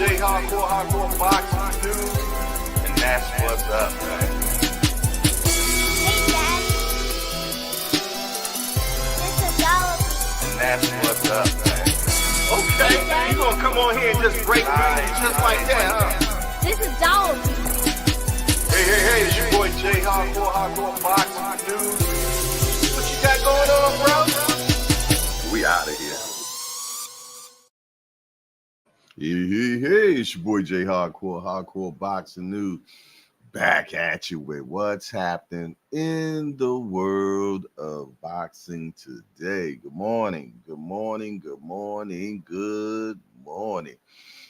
J hardcore boxing dude, and that's what's up, man. And that's what's up, man. Okay, you gonna come on here and just break things just like that, huh? This is Dollar. Hey, it's your boy J hardcore boxing dude. What you got going on, bro? We out of here. Hey, it's your boy J hardcore boxing news. Back at you with what's happening in the world of boxing today. Good morning.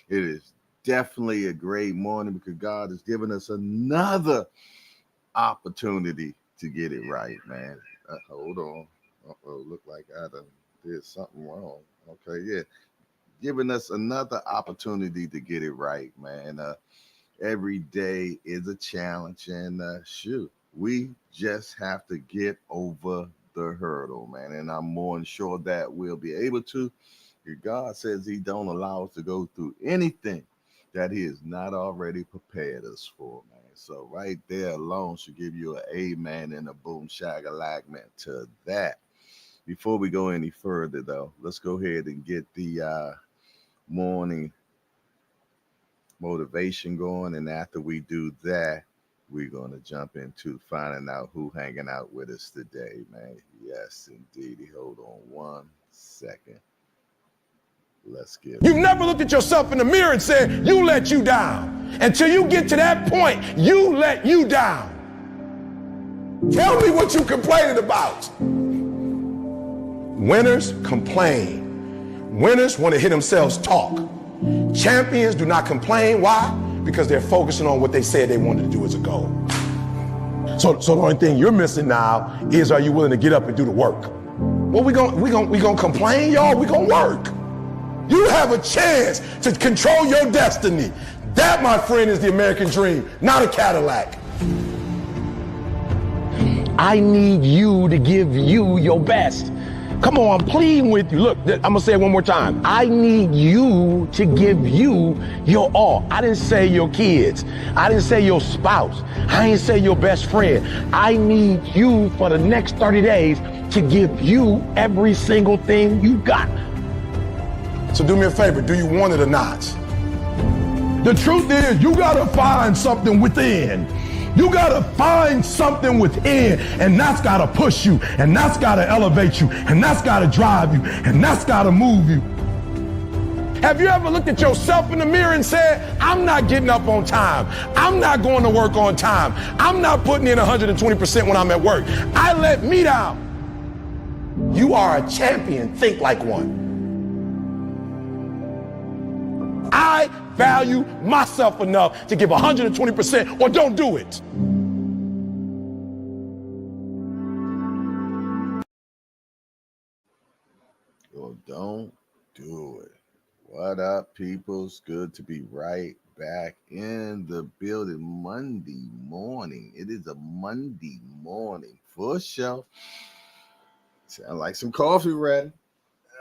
It is definitely a great morning because God has given us another opportunity to get it right, man. Hold on. Look like I did something wrong. Okay, yeah. Giving us another opportunity to get it right, man. Every day is a challenge, and we just have to get over the hurdle, man. And I'm more than sure that we'll be able to. God says He don't allow us to go through anything that He has not already prepared us for, man. So right there alone should give you an amen and a boom shagalak, man, to that. Before we go any further, though, let's go ahead and get the morning motivation going, and after we do that, we're going to jump into finding out who hanging out with us today, man. Yes, indeed. Hold on one second. Let's get You've never looked at yourself in the mirror and said, you let you down. Until you get to that point, you let you down. Tell me what you complaining about. Winners complain. Winners want to hear themselves talk. Champions do not complain. Why? Because they're focusing on what they said they wanted to do as a goal. So the only thing you're missing now is, are you willing to get up and do the work? Well, we gonna complain, y'all. We gonna work. You have a chance to control your destiny. That, my friend, is the American dream, not a Cadillac. I need you to give you your best. Come on, I'm pleading with you. Look, I'm gonna say it one more time. I need you to give you your all. I didn't say your kids. I didn't say your spouse. I didn't say your best friend. I need you for the next 30 days to give you every single thing you got. So do me a favor, do you want it or not? The truth is, you gotta find something within. You gotta find something within, and that's gotta push you, and that's gotta elevate you, and that's gotta drive you, and that's gotta move you. Have you ever looked at yourself in the mirror and said, I'm not getting up on time. I'm not going to work on time. I'm not putting in 120% when I'm at work. I let me down. You are a champion. Think like one. I value myself enough to give 120% or don't do it. Or don't do it. What up, people? It's good to be right back in the building Monday morning. It is a Monday morning for sure. Sound like some coffee ready.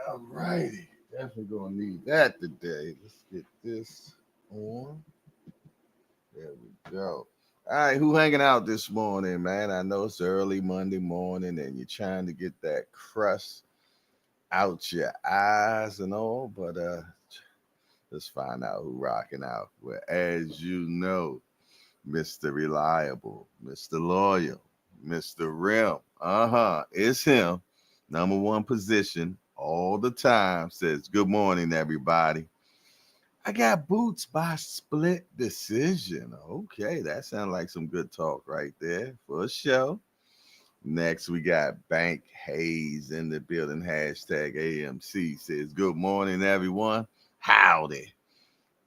All righty. Definitely gonna need that today. Let's get this on. There we go. All right, who hanging out this morning, man? I know it's early Monday morning and you're trying to get that crust out your eyes and all, but let's find out who rocking out. Well, as you know, Mr. Reliable, Mr. Loyal, Mr. Rim. It's him. Number one position all the time. Says, good morning, everybody. I got boots by split decision. Okay, that sounds like some good talk right there for sure. Next, we got Bank Hayes in the building. Hashtag AMC says, good morning, everyone. Howdy.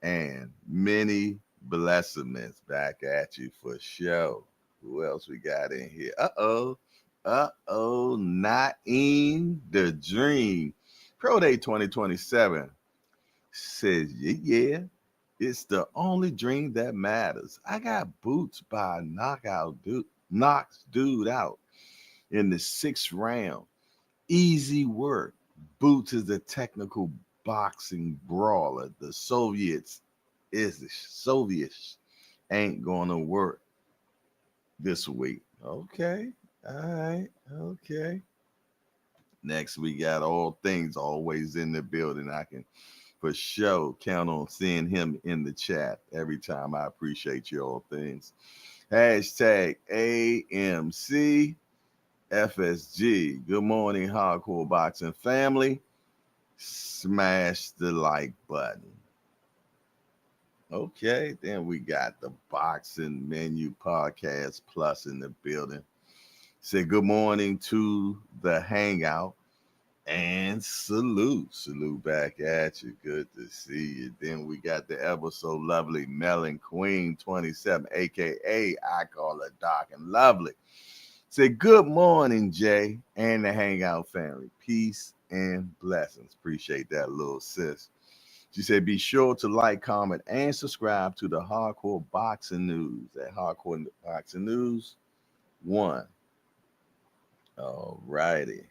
And many blessedness back at you for sure. Who else we got in here? Naeem the Dream. Pro Day 2027 says, yeah, it's the only dream that matters. I got boots by knocks dude out in the 6th round. Easy work. Boots is a technical boxing brawler. The Soviets is the Soviets ain't gonna work this week. Okay. All right. Okay. Next, we got all things always in the building. I can for sure count on seeing him in the chat every time. I appreciate you all things. Hashtag AMC FSG. Good morning, hardcore boxing family. Smash the like button. Okay, then we got the Boxing Menu Podcast Plus in the building. Say good morning to the Hangout and salute back at you. Good to see you. Then we got the ever so lovely Melon Queen 27, aka I call her Dark and Lovely. Say good morning, Jay, and the Hangout family. Peace and blessings. Appreciate that, little sis. She said, be sure to like, comment, and subscribe to the Hardcore Boxing News at Hardcore Boxing News 1. All righty.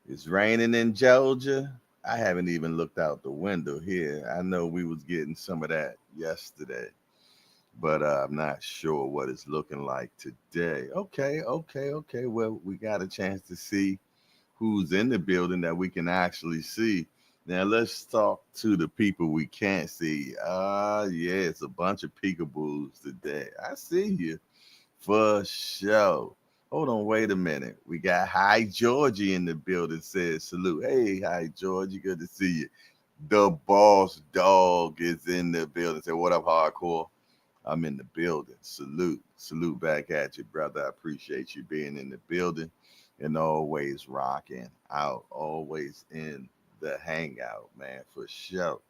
It's raining in Georgia. I haven't even looked out the window here. I know we was getting some of that yesterday, but I'm not sure what it's looking like today. Okay. Well, we got a chance to see who's in the building that we can actually see. Now let's talk to the people we can't see. Yeah, it's a bunch of peekaboos today. I see you for sure. Hold on, wait a minute. We got Hi Georgie in the building. Says salute. Hey, Hi Georgie, good to see you. The boss dog is in the building. Say what up, hardcore? I'm in the building. Salute back at you, brother. I appreciate you being in the building and always rocking out, always in the hangout, man, for sure.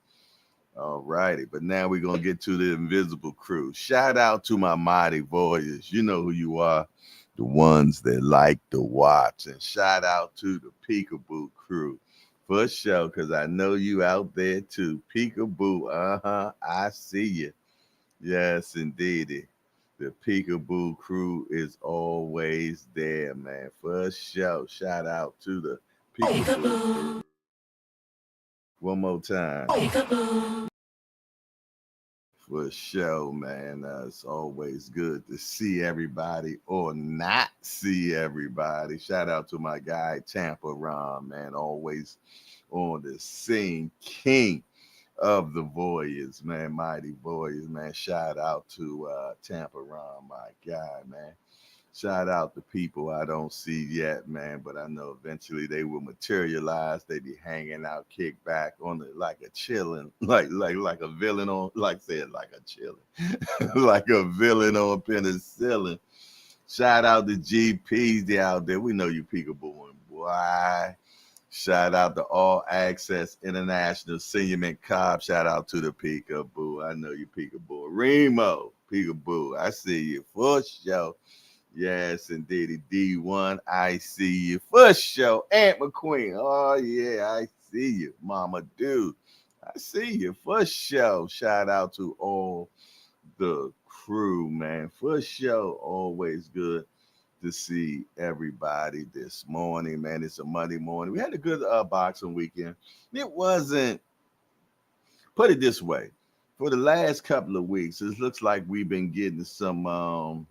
All righty, but now we're gonna get to the invisible crew. Shout out to my mighty warriors. You know who you are, the ones that like to watch. And shout out to the Peekaboo crew for sure, because I know you out there too. Peekaboo, I see you. Yes, indeed. The Peekaboo crew is always there, man. For sure. Shout out to the Peekaboo crew. One more time. For sure, man. It's always good to see everybody or not see everybody. Shout out to my guy, Tampa Ron, man. Always on the scene. King of the Warriors, man. Mighty Warriors, man. Shout out to Tampa Ron, my guy, man. Shout out to people I don't see yet, man, but I know eventually they will materialize. They be hanging out, kick back on it like a chilling, like a villain on, like said, like a chilling, like a villain on penicillin. Shout out to GPs they out there. We know you peekabooing, boy. Shout out to All Access International Senior Mint Cobb. Shout out to the peekaboo. I know you peekaboo. Remo, peekaboo. I see you for sure. Yes, indeed. D1, I see you for sure. Aunt McQueen, oh yeah, I see you. Mama Dude, I see you for sure. Shout out to all the crew, man. For sure, always good to see everybody this morning, man. It's a Monday morning. We had a good boxing weekend. It wasn't, put it this way, for the last couple of weeks, it looks like we've been getting some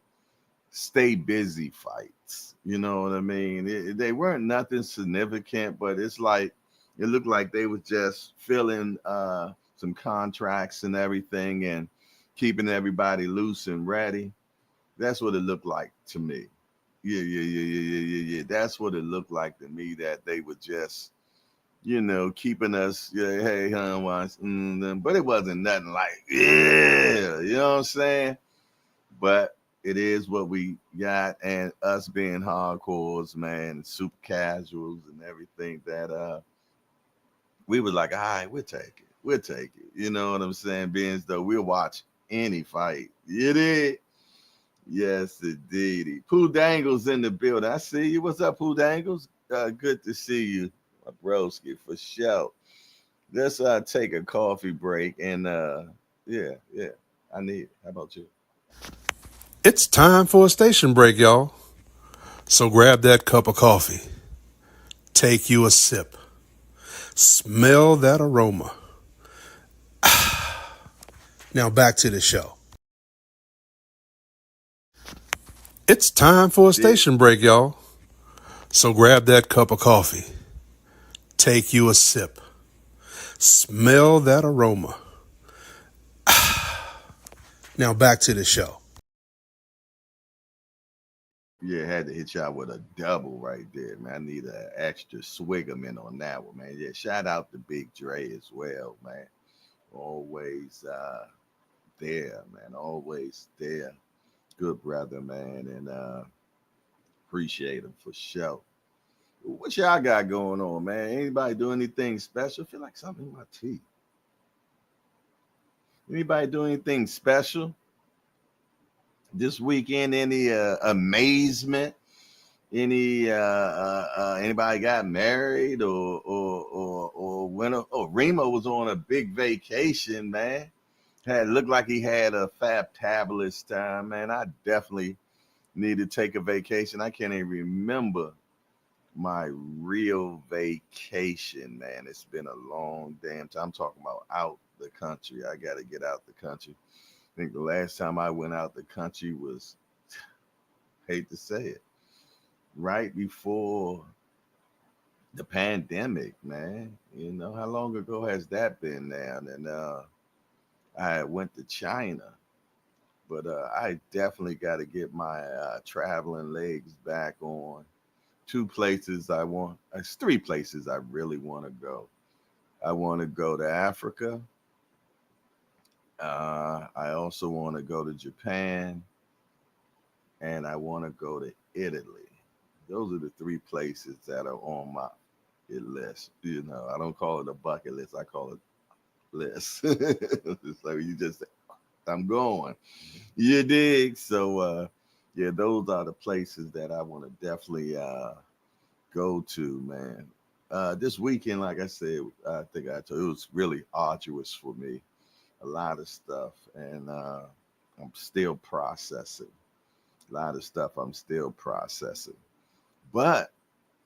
stay busy fights. You know what I mean? They weren't nothing significant, but it's like it looked like they was just filling some contracts and everything and keeping everybody loose and ready. That's what it looked like to me. Yeah. That's what it looked like to me, that they were just, keeping us, hey, watch, but it wasn't nothing like, you know what I'm saying? But it is what we got, and us being hardcores, man, super casuals and everything that we was like, all right, we'll take it. We'll take it. You know what I'm saying? Being as though we'll watch any fight. You did? Yes, indeed. Pooh Dangles in the building. I see you. What's up, Pooh Dangles? Good to see you, my broski, for sure. Let's take a coffee break and yeah, I need it. How about you? It's time for a station break, y'all. So grab that cup of coffee. Take you a sip. Smell that aroma. Now back to the show. It's time for a Did station break, y'all. So grab that cup of coffee. Take you a sip. Smell that aroma. Now back to the show. Yeah, had to hit y'all with a double right there, man. I need an extra swiggerman on that one, man. Yeah, shout out to Big Dre as well, man. Always there, man. Always there. Good brother, man, and appreciate him for sure. What y'all got going on, man? Anybody do anything special? I feel like something in my teeth. Anybody do anything special this weekend? Any amazement? Anybody got married or went? Oh, Remo was on a big vacation, man. Had looked like he had a fabulous time, man. I definitely need to take a vacation. I can't even remember my real vacation, man. It's been a long damn time. I'm talking about out the country. I got to get out the country. I think the last time I went out the country was, hate to say it, right before the pandemic, man. You know, how long ago has that been now? And I went to China, but I definitely got to get my traveling legs back on. Two places I want, it's three places I really want to go. I want to go to Africa. I also want to go to Japan, and I want to go to Italy. Those are the three places that are on my list. You know, I don't call it a bucket list. I call it list. So you just, I'm going. You dig? So, yeah, those are the places that I want to definitely go to, man. This weekend, like I said, I think I told you, it was really arduous for me. A lot of stuff, and I'm still processing. A lot of stuff I'm still processing. But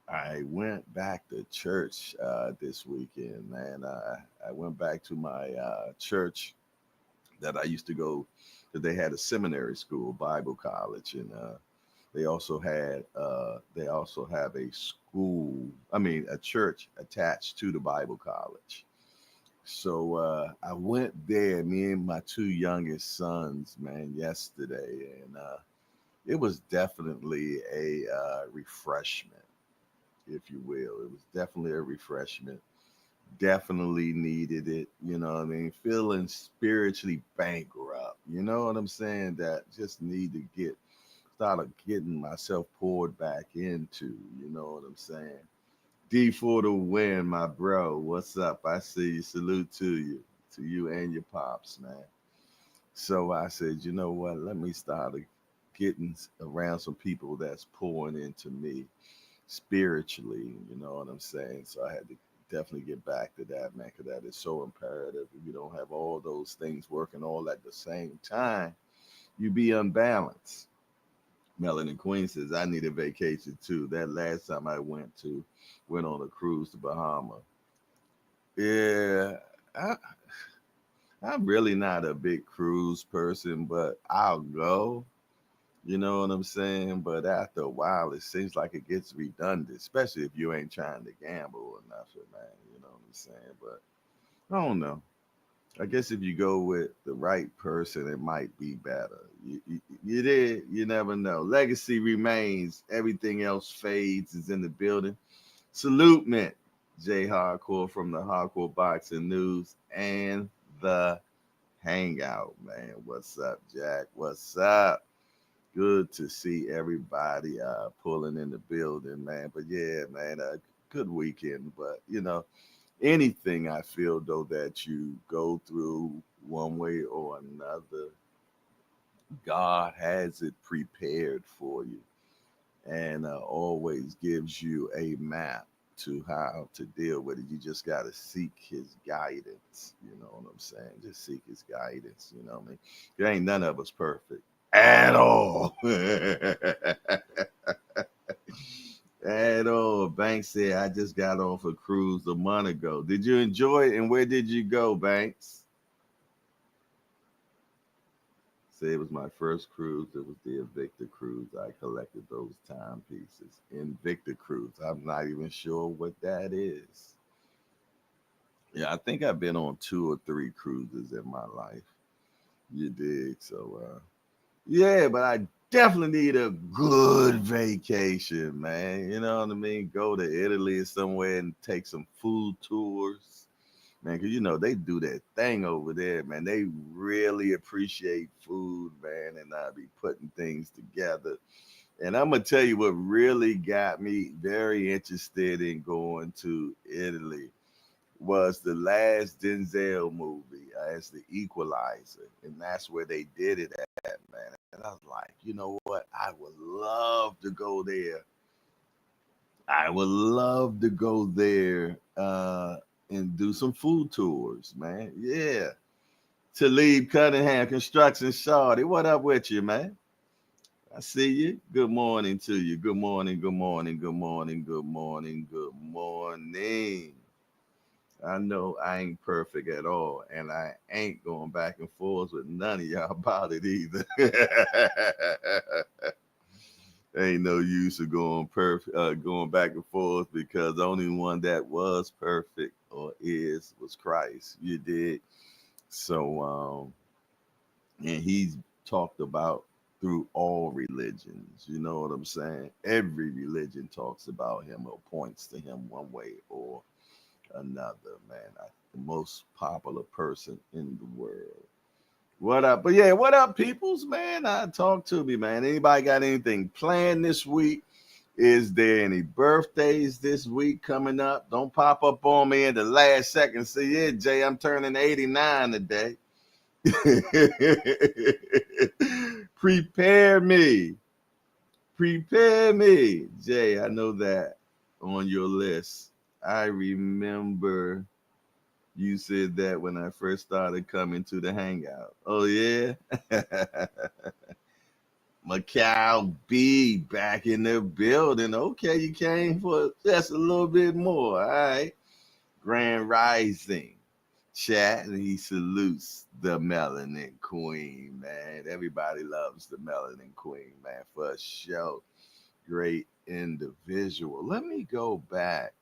I went back to church this weekend, man. I went back to my church that I used to go to. They had a seminary school, Bible college, and they also have a school. I mean, a church attached to the Bible college. So I went there, me and my two youngest sons, man, yesterday, and it was definitely a refreshment, if you will. It was definitely a refreshment. Definitely needed it. You know what I mean? Feeling spiritually bankrupt. You know what I'm saying? That just need to get started getting myself poured back into. You know what I'm saying? D for the win, my bro. What's up? I see you. Salute to you and your pops, man. So I said, you know what? Let me start getting around some people that's pouring into me spiritually. You know what I'm saying? So I had to definitely get back to that, man, because that is so imperative. If you don't have all those things working all at the same time, you be unbalanced. Melanie Queen says, I need a vacation too. That last time I went on a cruise to Bahama. Yeah, I, I'm really not a big cruise person, but I'll go. You know what I'm saying? But after a while, it seems like it gets redundant, especially if you ain't trying to gamble or nothing, man. You know what I'm saying? But I don't know. I guess if you go with the right person, it might be better. You did. You never know. Legacy remains. Everything else fades. Is in the building. Salute, man. Jay Hardcore from the Hardcore Boxing News and the Hangout, man. What's up, Jack? What's up? Good to see everybody pulling in the building, man. But yeah, man, good weekend. But you know, anything I feel though that you go through one way or another, God has it prepared for you and always gives you a map to how to deal with it. You just got to seek his guidance. You know what I'm saying? Just seek his guidance. You know what I mean? There ain't none of us perfect at all. At all. Banks said, I just got off a cruise a month ago. Did you enjoy it? And where did you go, Banks? Say it was my first cruise. It was the Invicta cruise. I collected those timepieces. Invicta cruise. I'm not even sure what that is. Yeah, I think I've been on two or three cruises in my life. You dig? So, yeah, but I definitely need a good vacation, man. You know what I mean? Go to Italy or somewhere and take some food tours, man. Because you know they do that thing over there, man. They really appreciate food, man, and I be putting things together. And I'm gonna tell you what really got me very interested in going to Italy was the last Denzel movie as the Equalizer, and that's where they did it at, man. And I was like, you know what? I would love to go there. I would love to go there and do some food tours, man. Yeah. To leave Cunningham Construction Shawty. What up with you, man? I see you. Good morning to you. Good morning, good morning, good morning, good morning, good morning. I know I ain't perfect at all, and I ain't going back and forth with none of y'all about it either. Ain't no use of going back and forth because the only one that was perfect or is was Christ. You did so, and he's talked about through all religions. You know what I'm saying? Every religion talks about him or points to him one way or another, man. The most popular person in the world. What up? But yeah, what up, peoples, man? Talk to me, man. Anybody got anything planned this week? Is there any birthdays this week coming up? Don't pop up on me in the last second. Say, yeah, Jay, I'm turning 89 today. Prepare me. Prepare me. Jay, I know that on your list. I remember you said that when I first started coming to the hangout. Oh yeah. Macau B back in the building. Okay, you came for just a little bit more. All right. Grand Rising. Chat and he salutes the Melanin Queen, man. Everybody loves the Melanin Queen, man, for a show. Great individual. Let me go back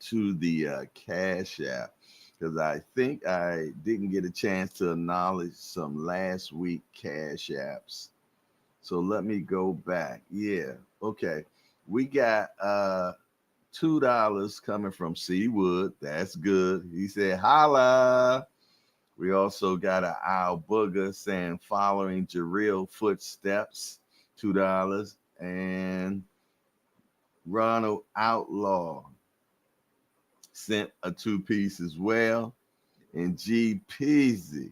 to the Cash App because I think I didn't get a chance to acknowledge some last week Cash Apps. So let me go back. Yeah. Okay. We got $2 coming from C Wood. That's good. He said holla. We also got a Al Booger saying following Jarrell footsteps, $2. And Ronald Outlaw sent a two-piece as well. And G Peasy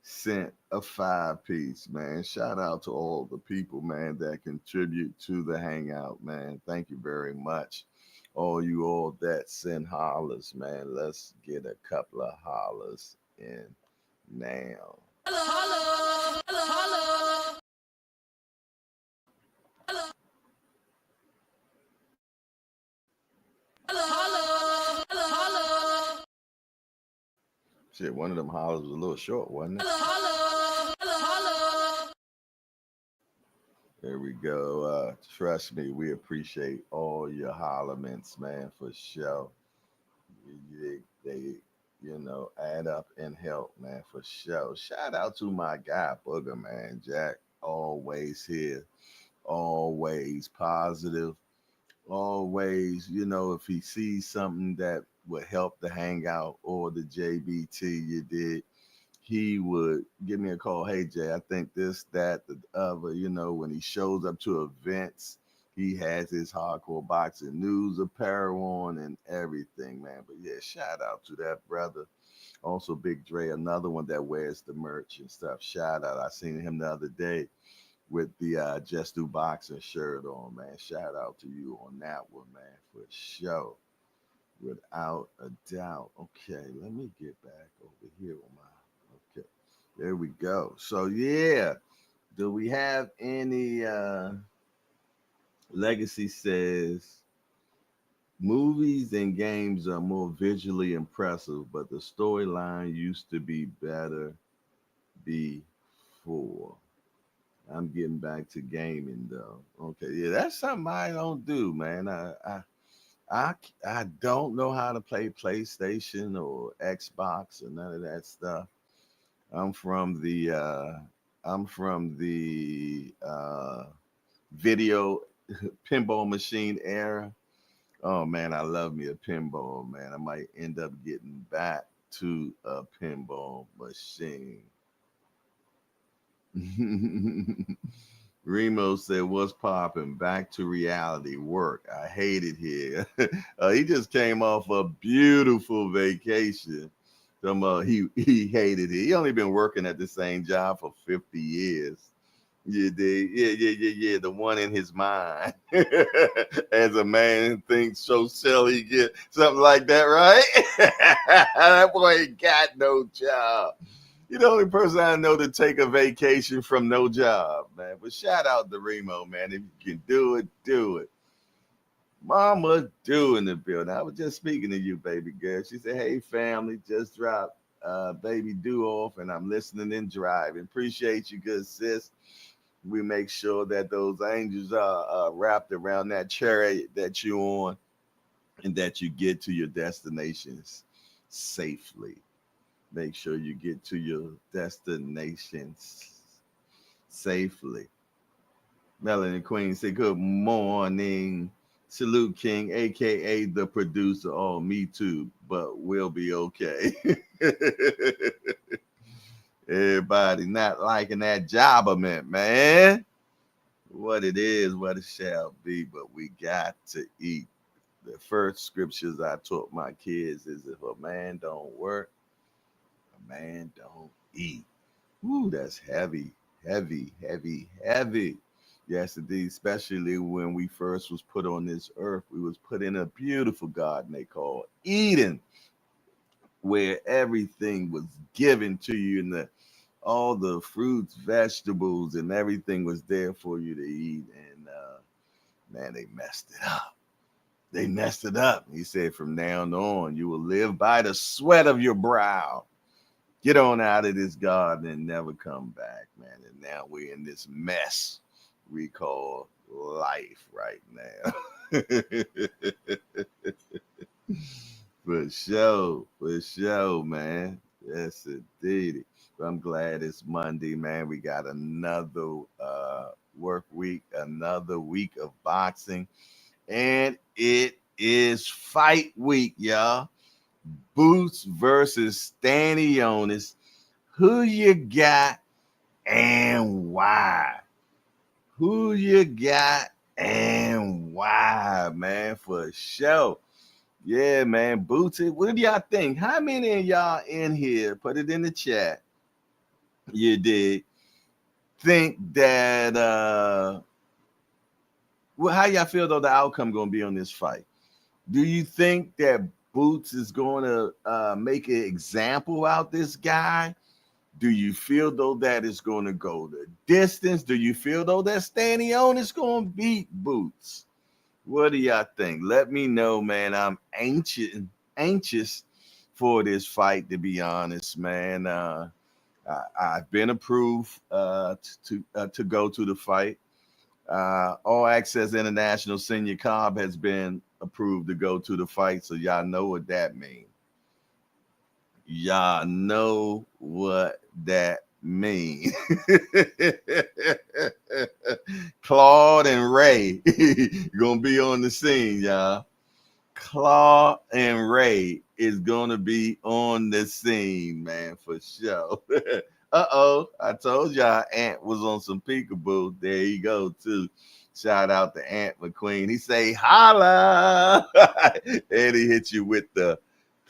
sent a five-piece, man. Shout out to all the people, man, that contribute to the hangout, man. Thank you very much. All that send hollers, man. Let's get a couple of hollers in now. Shit, one of them hollers was a little short, wasn't it? There we go. Trust me, we appreciate all your hollerments, man, for sure. They, add up and help, man, for sure. Shout out to my guy, Booger, man. Jack, always here, always positive, always, if he sees something that would help the hangout or the JBT you did, he would give me a call. Hey Jay, I think this, that, the other. When he shows up to events, he has his hardcore boxing news apparel on and everything, man. But yeah, shout out to that brother. Also, Big Dre, another one that wears the merch and stuff. Shout out. I seen him the other day with the Just Do Boxing shirt on, man. Shout out to you on that one, man, for sure. Without a doubt. Okay, let me get back over here on my. Okay, there we go. So yeah, do we have any legacy says movies and games are more visually impressive, but the storyline used to be better before. 4. I'm getting back to gaming though. Okay, yeah, that's something I don't do, man. I I don't know how to play PlayStation or Xbox or none of that stuff. I'm from the video pinball machine era. Oh man, I love me a pinball, man. I might end up getting back to a pinball machine. Remo said, "What's popping? Back to reality work. I hate it here." He just came off a beautiful vacation. He hated it. He only been working at the same job for 50 years. Yeah, yeah. The one in his mind, as a man thinks, so shall he get something like that, right? That boy ain't got no job. You're the only person I know to take a vacation from no job, man. But shout out to Remo, man. If you can do it, do it. Mama do in the building. I was just speaking to you, baby girl. She said, "Hey, family, just dropped baby do off, and I'm listening and driving. Appreciate you, good sis. We make sure that those angels are wrapped around that chariot that you're on, and that you get to your destinations safely. Make sure you get to your destinations safely." Melanie Queen said, "Good morning. Salute King, aka the producer. Oh, me too, but we'll be okay." Everybody not liking that jobberment, man. What it is, what it shall be, but we got to eat. The first scriptures I taught my kids is, if a man don't work, a man don't eat. Ooh, that's heavy, heavy, heavy, heavy. Yes, indeed. Especially when we first was put on this earth, we was put in a beautiful garden they call Eden, where everything was given to you, and all the fruits, vegetables, and everything was there for you to eat. And man, they messed it up. They messed it up. He said, "From now on, you will live by the sweat of your brow. Get on out of this garden and never come back, man." And now we're in this mess we call life right now. For sure, man. Yes, indeed. But I'm glad it's Monday, man. We got another work week, another week of boxing, and it is fight week, y'all. Boots versus Stanionis. Who you got and why? Who you got and why, man? For sure. Yeah, man. Boots, what do y'all think? How many of y'all in here, put it in the chat, you did think that well, how y'all feel though the outcome gonna be on this fight? Do you think that Boots is gonna make an example out this guy? Do you feel though that it's going to go the distance? Do you feel though that Stanionis is going to beat Boots? What do y'all think? Let me know, man. I'm anxious for this fight, to be honest, man. I've been approved to go to the fight. All Access International Senior Cobb has been approved to go to the fight, so y'all know what that means. Y'all know what that mean. Claude and Ray gonna be on the scene, y'all. Claude and Ray is gonna be on the scene, man, for sure. Uh-oh, I told y'all Ant was on some peekaboo. There you go, too. Shout out to Ant McQueen. He say holla. And he hit you with the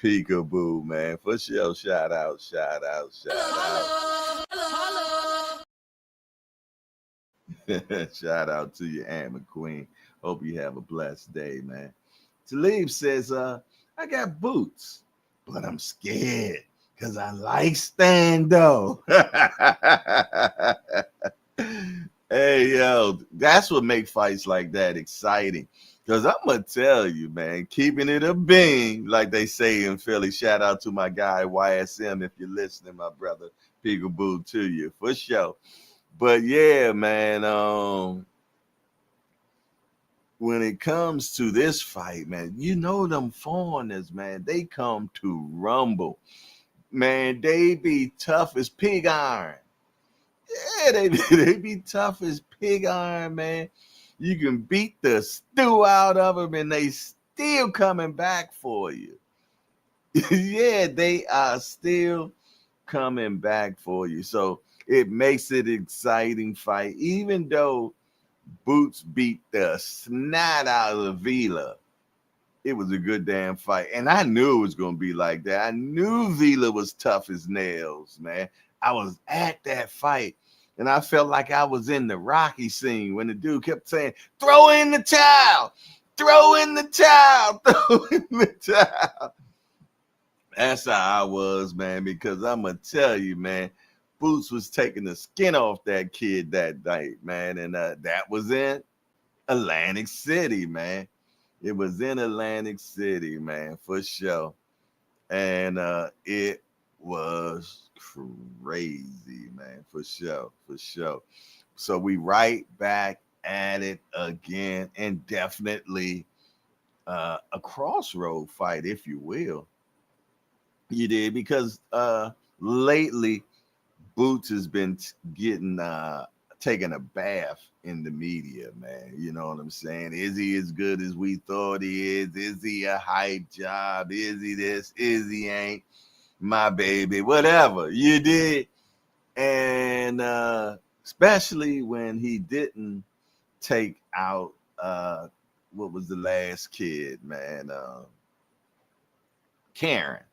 peekaboo, man. For sure. Shout out. Shout out to you, Aunt McQueen. Hope you have a blessed day, man. Talib says, I got Boots, but I'm scared because I like Stando. Hey, yo, that's what make fights like that exciting. Because I'm going to tell you, man, keeping it a bean, like they say in Philly. Shout out to my guy, YSM, if you're listening, my brother. Peekaboo to you, for sure. But yeah, man, when it comes to this fight, man, you know them foreigners, man, they come to rumble. Man, they be tough as pig iron. Yeah, they be tough as pig iron, man. You can beat the stew out of them and they still coming back for you. Yeah, they are still coming back for you. So it makes it exciting fight, even though Boots beat the snot out of Vila. It was a good damn fight. And I knew it was going to be like that. I knew Vila was tough as nails, man. I was at that fight. And I felt like I was in the Rocky scene when the dude kept saying, throw in the towel, throw in the towel, throw in the towel. That's how I was, man, because I'm going to tell you, man, Boots was taking the skin off that kid that night, man. And that was in Atlantic City, man. It was in Atlantic City, man, for sure. And it was crazy, man, for sure, for sure. So we right back at it again, and definitely a crossroad fight, if you will. You did, because lately Boots has been getting taking a bath in the media, man. You know what I'm saying? Is he as good as we thought he is? Is he a hype job? Is he this? Is he ain't? My baby, whatever you did. And especially when he didn't take out what was the last kid, man? Karen.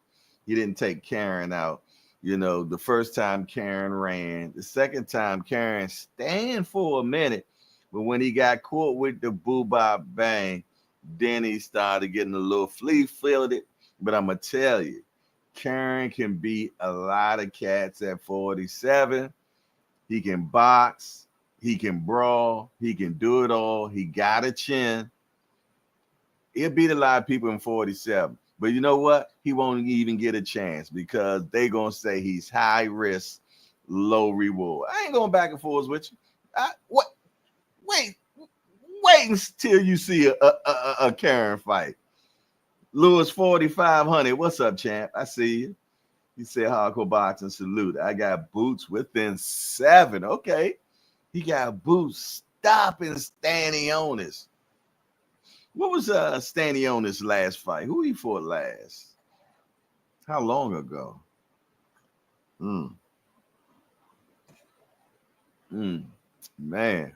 He didn't take Karen out. You know, the first time Karen ran, the second time Karen stand for a minute, but when he got caught with the boo bop bang, then he started getting a little flea footed. But I'm gonna tell you, Karen can beat a lot of cats at 47. He can box, he can brawl, he can do it all. He got a chin. He'll beat a lot of people in 47. But you know what? He won't even get a chance because they going to say he's high risk, low reward. I ain't going back and forth with you. What? Wait, wait until you see a Karen fight. Lewis 4500. What's up, champ? I see you. He said hardcore boxing salute. I got Boots within 7. Okay. He got Boots stopping Stanionis. What was Stanionis' last fight? Who he fought last? How long ago? Mm. Man,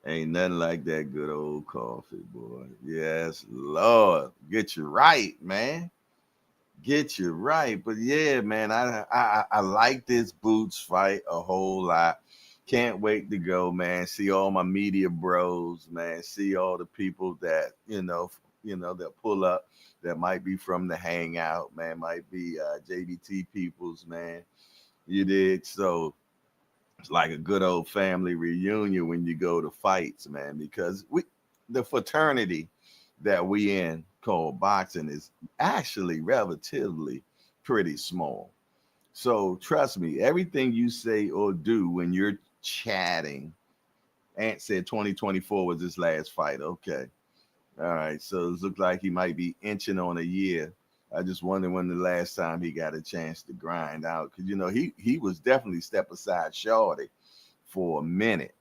ain't nothing like that good old coffee, boy. Yes, Lord, get you right, man. Get you right. But yeah, man, I like this Boots fight a whole lot. Can't wait to go, man. See all my media bros, man. See all the people that that pull up, that might be from the hangout, man. Might be JBT peoples, man. You did. So it's like a good old family reunion when you go to fights, man. Because the fraternity that we in called boxing is actually relatively pretty small. So trust me, everything you say or do when you're chatting. Ant said 2024 was his last fight. Okay. All right. So it looks like he might be inching on a year. I just wonder when the last time he got a chance to grind out. Because, he was definitely step aside shorty for a minute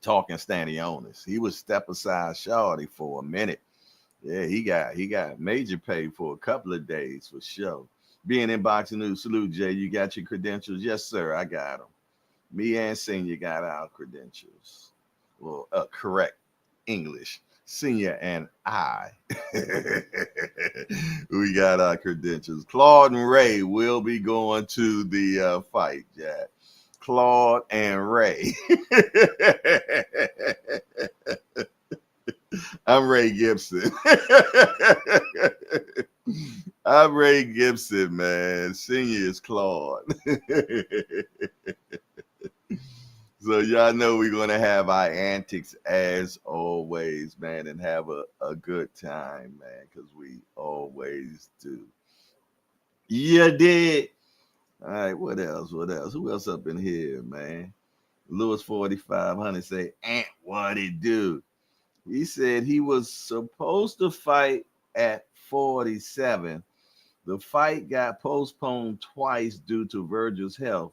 talking Stanionis. He was step aside shorty for a minute. Yeah, he got major pay for a couple of days for sure. Being in boxing news, salute Jay. You got your credentials? Yes, sir. I got them. Me and Senior got our credentials. Well, correct English. Senior and I, we got our credentials. Claude and Ray will be going to the fight, Jack. Claude and Ray. I'm Ray Gibson. I'm Ray Gibson, man. Senior is Claude. So y'all know we're gonna have our antics as always, man, and have a good time, man, because we always do. You did. All right, what else? What else? Who else up in here, man? Lewis 4500 say, Ant, what it do? He said he was supposed to fight at 47. The fight got postponed twice due to Virgil's health.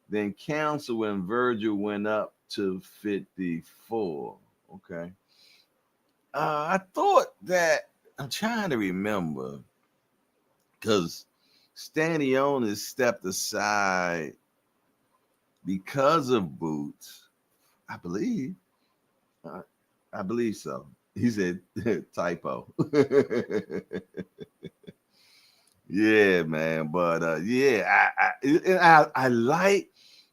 Then canceled when Virgil went up to 54. Okay. I thought that I'm trying to remember because Stanionis stepped aside because of Boots. I believe. Uh, I believe so. He said typo. Yeah, man. But yeah, I like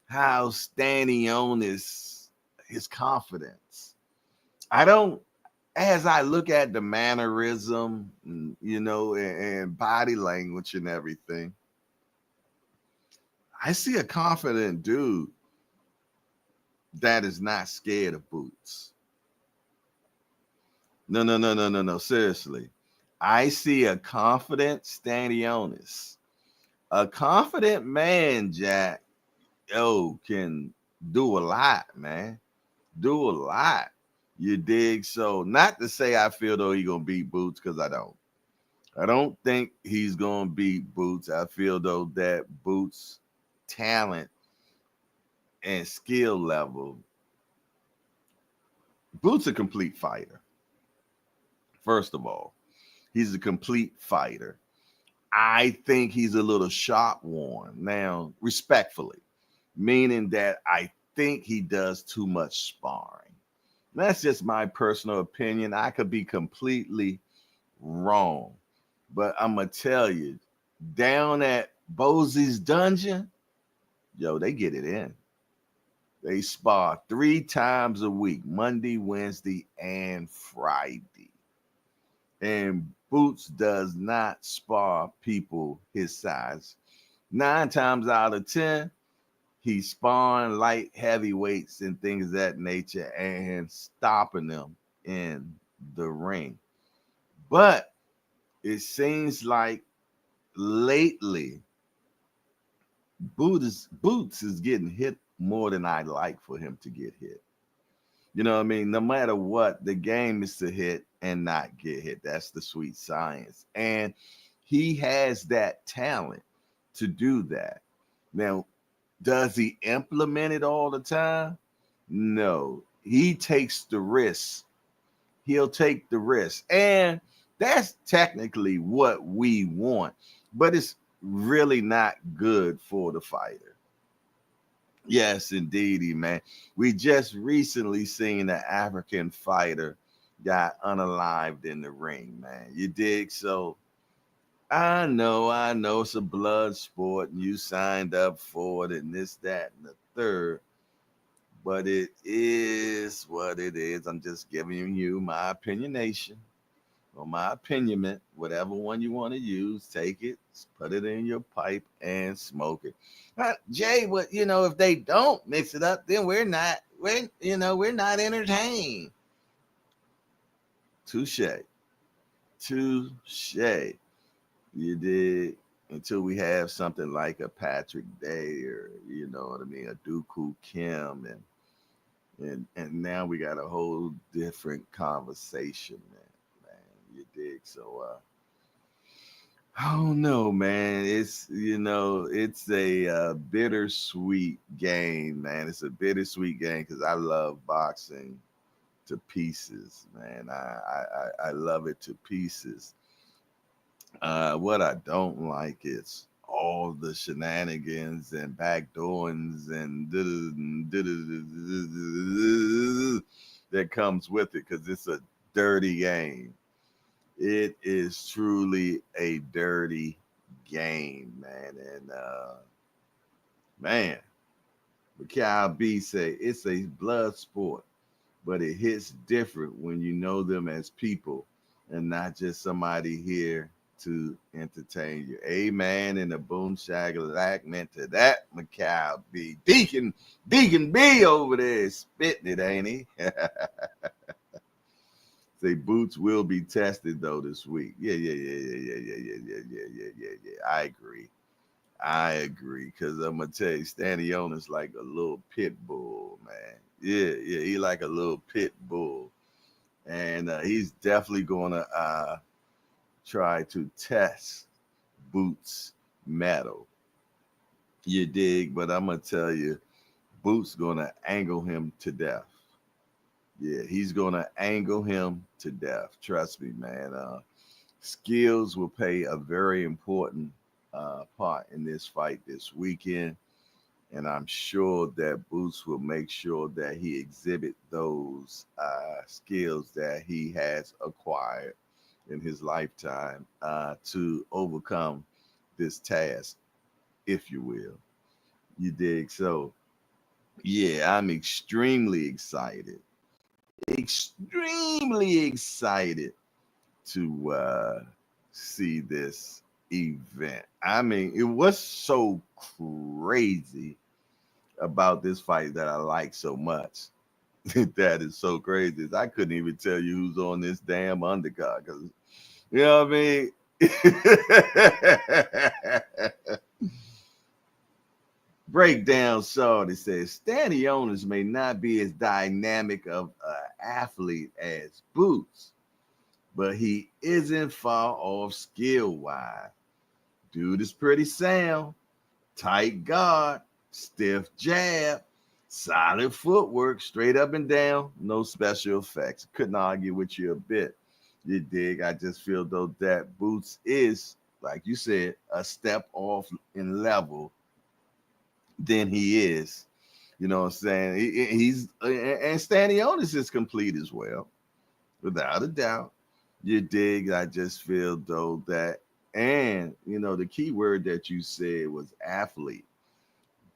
how Stanionis his confidence. I don't as I look at the mannerism, and body language and everything, I see a confident dude that is not scared of Boots. No, no, no, no, no, no. Seriously. I see a confident Stanionis. A confident man, Jack, can do a lot, man. Do a lot. You dig? So, not to say I feel though he gonna beat Boots, because I don't. I don't think he's gonna beat Boots. I feel though that Boots' talent and skill level, Boots a complete fighter. First of all, he's a complete fighter. I think he's a little shot worn. Now, respectfully, meaning that I think he does too much sparring. That's just my personal opinion. I could be completely wrong. But I'm going to tell you, down at Bosie's dungeon, yo, they get it in. They spar 3 times a week, Monday, Wednesday, and Friday. And Boots does not spar people his size. 9 times out of 10, he's sparring light heavyweights and things of that nature and stopping them in the ring. But it seems like lately Boots is getting hit more than I'd like for him to get hit. You know what I mean? No matter what, the game is to hit and not get hit. That's the sweet science. And he has that talent to do that. Now, does he implement it all the time? No. He takes the risk. He'll take the risk. And that's technically what we want. But it's really not good for the fighter. Yes, indeedy, man. We just recently seen an African fighter got unalived in the ring, man. You dig? So I know it's a blood sport and you signed up for it and this, that, and the third, but it is what it is. I'm just giving you my opinionation or my opinion, whatever one you want to use, take it, put it in your pipe and smoke it. Jay, but if they don't mix it up, then we're not entertained. Touche. Touche. You did, until we have something like a Patrick Day, or you know what I mean, a Dooku Kim, and now we got a whole different conversation, man. You dig? So I don't know, man. It's a bittersweet game, man. It's a bittersweet game because I love boxing to pieces, man. I love it to pieces. What I don't like is all the shenanigans and backdoorings and that comes with it because it's a dirty game. It is truly a dirty game, man. And man, Mikhail B say it's a blood sport, but it hits different when you know them as people and not just somebody here. to entertain you. Amen. And the boom shagalak meant to that, Macau B. Deacon B over there spitting it, ain't he? Say Boots will be tested though this week. Yeah. I agree. Cause I'm gonna tell you, Stanionis like a little pit bull, man. Yeah, he like a little pit bull. And he's definitely gonna try to test Boots' metal. You dig? But I'm gonna tell you, Boots gonna angle him to death. Yeah, he's gonna angle him to death. Trust me, man. Skills will play a very important part in this fight this weekend, and I'm sure that Boots will make sure that he exhibit those skills that he has acquired in his lifetime to overcome this task, if you will. You dig? So, yeah, I'm extremely excited to see this event. I mean, it was so crazy about this fight that I like so much. That is so crazy. I couldn't even tell you who's on this damn undercard because you know what I mean. Breakdown Shorty says Stanionis may not be as dynamic of an athlete as Boots, but he isn't far off skill wise. Dude is pretty sound, tight guard, stiff jab, solid footwork, straight up and down, no special effects. Couldn't argue with you a bit. You dig? I just feel though that Boots is, like you said, a step off in level than he is. You know what I'm saying? He's and Stanionis is complete as well, without a doubt. You dig? I just feel though that, and the key word that you said was athlete.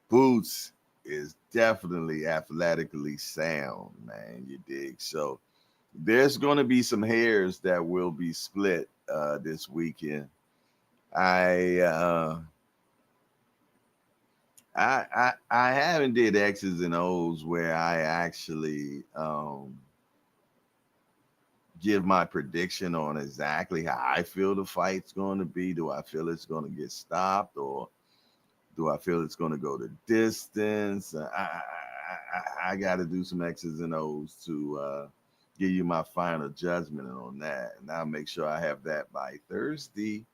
Boots is definitely athletically sound, man. You dig? So there's going to be some hairs that will be split this weekend. I I haven't did X's and O's where I actually give my prediction on exactly how I feel the fight's going to be. Do I feel it's going to get stopped, or do I feel it's going to go the distance? I got to do some X's and O's to give you my final judgment on that, and I'll make sure I have that by Thursday.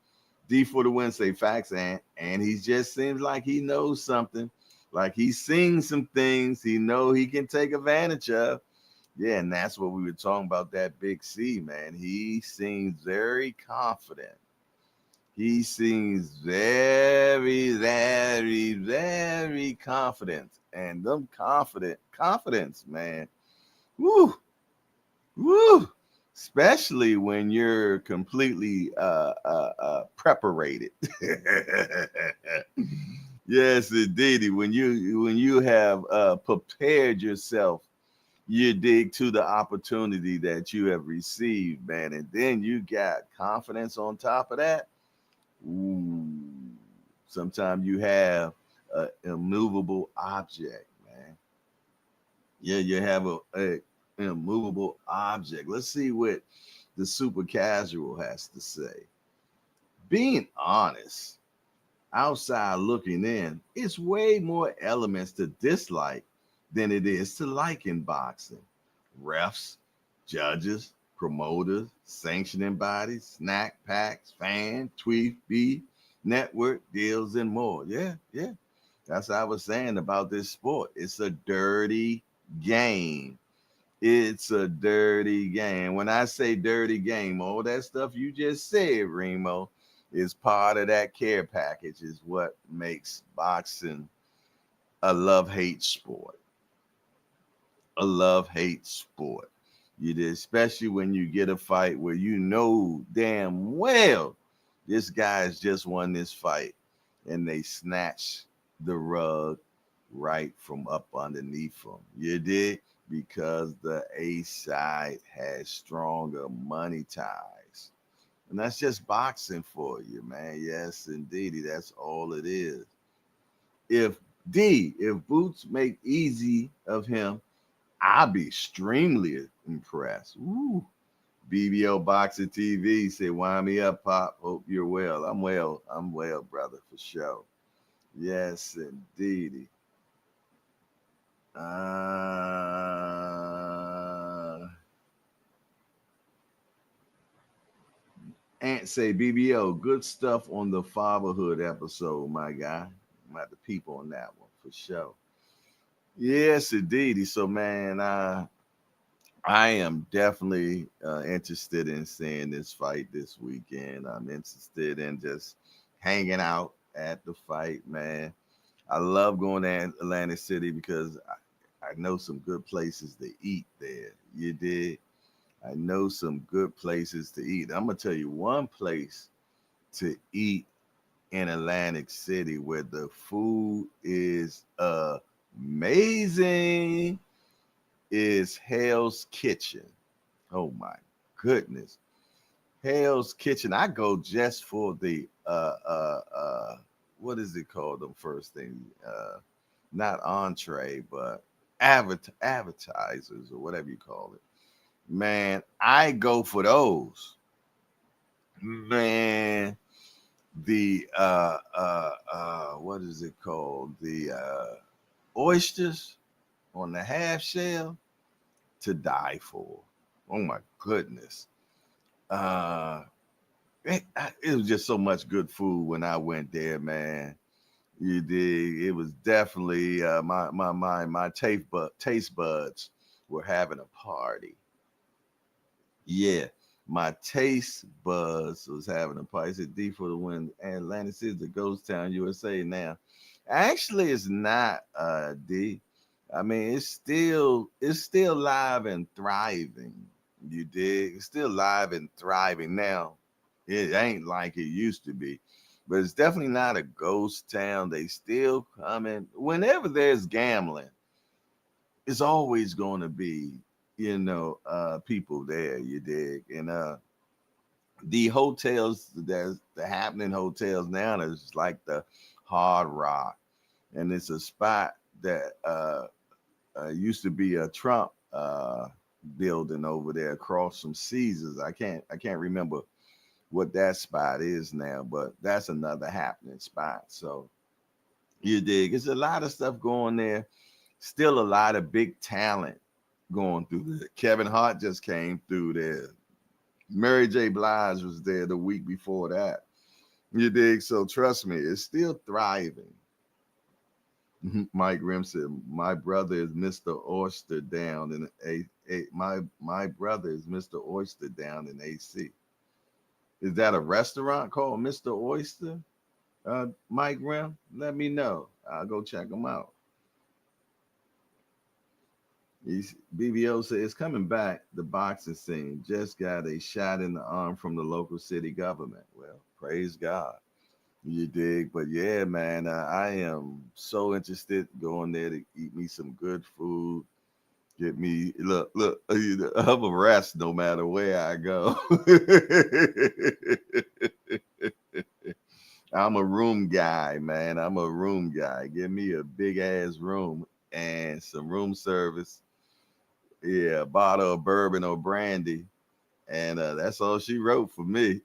D for the win, say facts, and he just seems like he knows something, like he's seen some things he know he can take advantage of. Yeah, and that's what we were talking about, that big C, man. He seems very confident. He seems very, very, very confident. And them confidence, man. Woo, woo. Especially when you're completely preparated. Yes, indeed. When you have prepared yourself, you dig, to the opportunity that you have received, man, and then you got confidence on top of that. Ooh, sometimes you have an immovable object, man. Yeah, you have an immovable object. Let's see what the super casual has to say. Being honest, outside looking in, it's way more elements to dislike than it is to like in boxing. Refs, judges, promoters, sanctioning bodies, snack packs, fan, tweet, beef, network deals, and more. Yeah. That's what I was saying about this sport. It's a dirty game. It's a dirty game. When I say dirty game, all that stuff you just said, Remo, is part of that care package, is what makes boxing a love-hate sport. A love-hate sport. You did, especially when you get a fight where you know damn well this guy's just won this fight and they snatch the rug right from up underneath him. You did, because the A side has stronger money ties. And that's just boxing for you, man. Yes, indeedy. That's all it is. If Boots make easy of him, I'll be extremely impressed. Ooh. BBO Boxing TV said, "Wind me up, Pop. Hope you're well." I'm well. I'm well, brother, for sure. Yes, indeedy. Ant say, "BBO, good stuff on the fatherhood episode, my guy. I'm at the people on that one for sure." Yes, indeedy. So, man, I am definitely interested in seeing this fight this weekend. I'm interested in just hanging out at the fight, man. I love going to Atlantic City because I know some good places to eat there. You did. I know some good places to eat. I'm gonna tell you one place to eat in Atlantic City where the food is amazing is Hell's Kitchen. Oh my goodness. Hell's Kitchen. I go just for the what is it called? The first thing, not entree, but advertisers or whatever you call it. Man, I go for those. Man, the what is it called? The oysters on the half shell to die for. Oh my goodness. Uh it was just so much good food when I went there, man. You dig? It was definitely my taste buds were having a party. Yeah, my taste buds was having a party. It's D for the win. Atlantic City, the ghost town, USA. Now, actually, it's not D. I mean, it's still live and thriving. You dig? It's still live and thriving now. It ain't like it used to be, but it's definitely not a ghost town. They still coming. Whenever there's gambling, it's always going to be, people there. You dig? And the hotels, there's the happening hotels now. Is like the Hard Rock, and it's a spot that used to be a Trump building over there across from Caesars. I can't remember what that spot is now, but that's another happening spot. So you dig? It's a lot of stuff going there. Still a lot of big talent going through there. Kevin Hart just came through there. Mary J. Blige was there the week before that. You dig? So trust me, it's still thriving. Mike Rim said, "My brother is Mr. Oyster down in my brother is Mr. Oyster down in AC." Is that a restaurant called Mr. Oyster? Mike Rim, let me know. I'll go check them out. BBO said it's coming back. The boxing scene just got a shot in the arm from the local city government. Well, praise God. You dig? But yeah, man, I am so interested going there to eat me some good food. Get me look. I'm a rest no matter where I go. I'm a room guy, man. I'm a room guy. Give me a big ass room and some room service. Yeah, a bottle of bourbon or brandy, and that's all she wrote for me.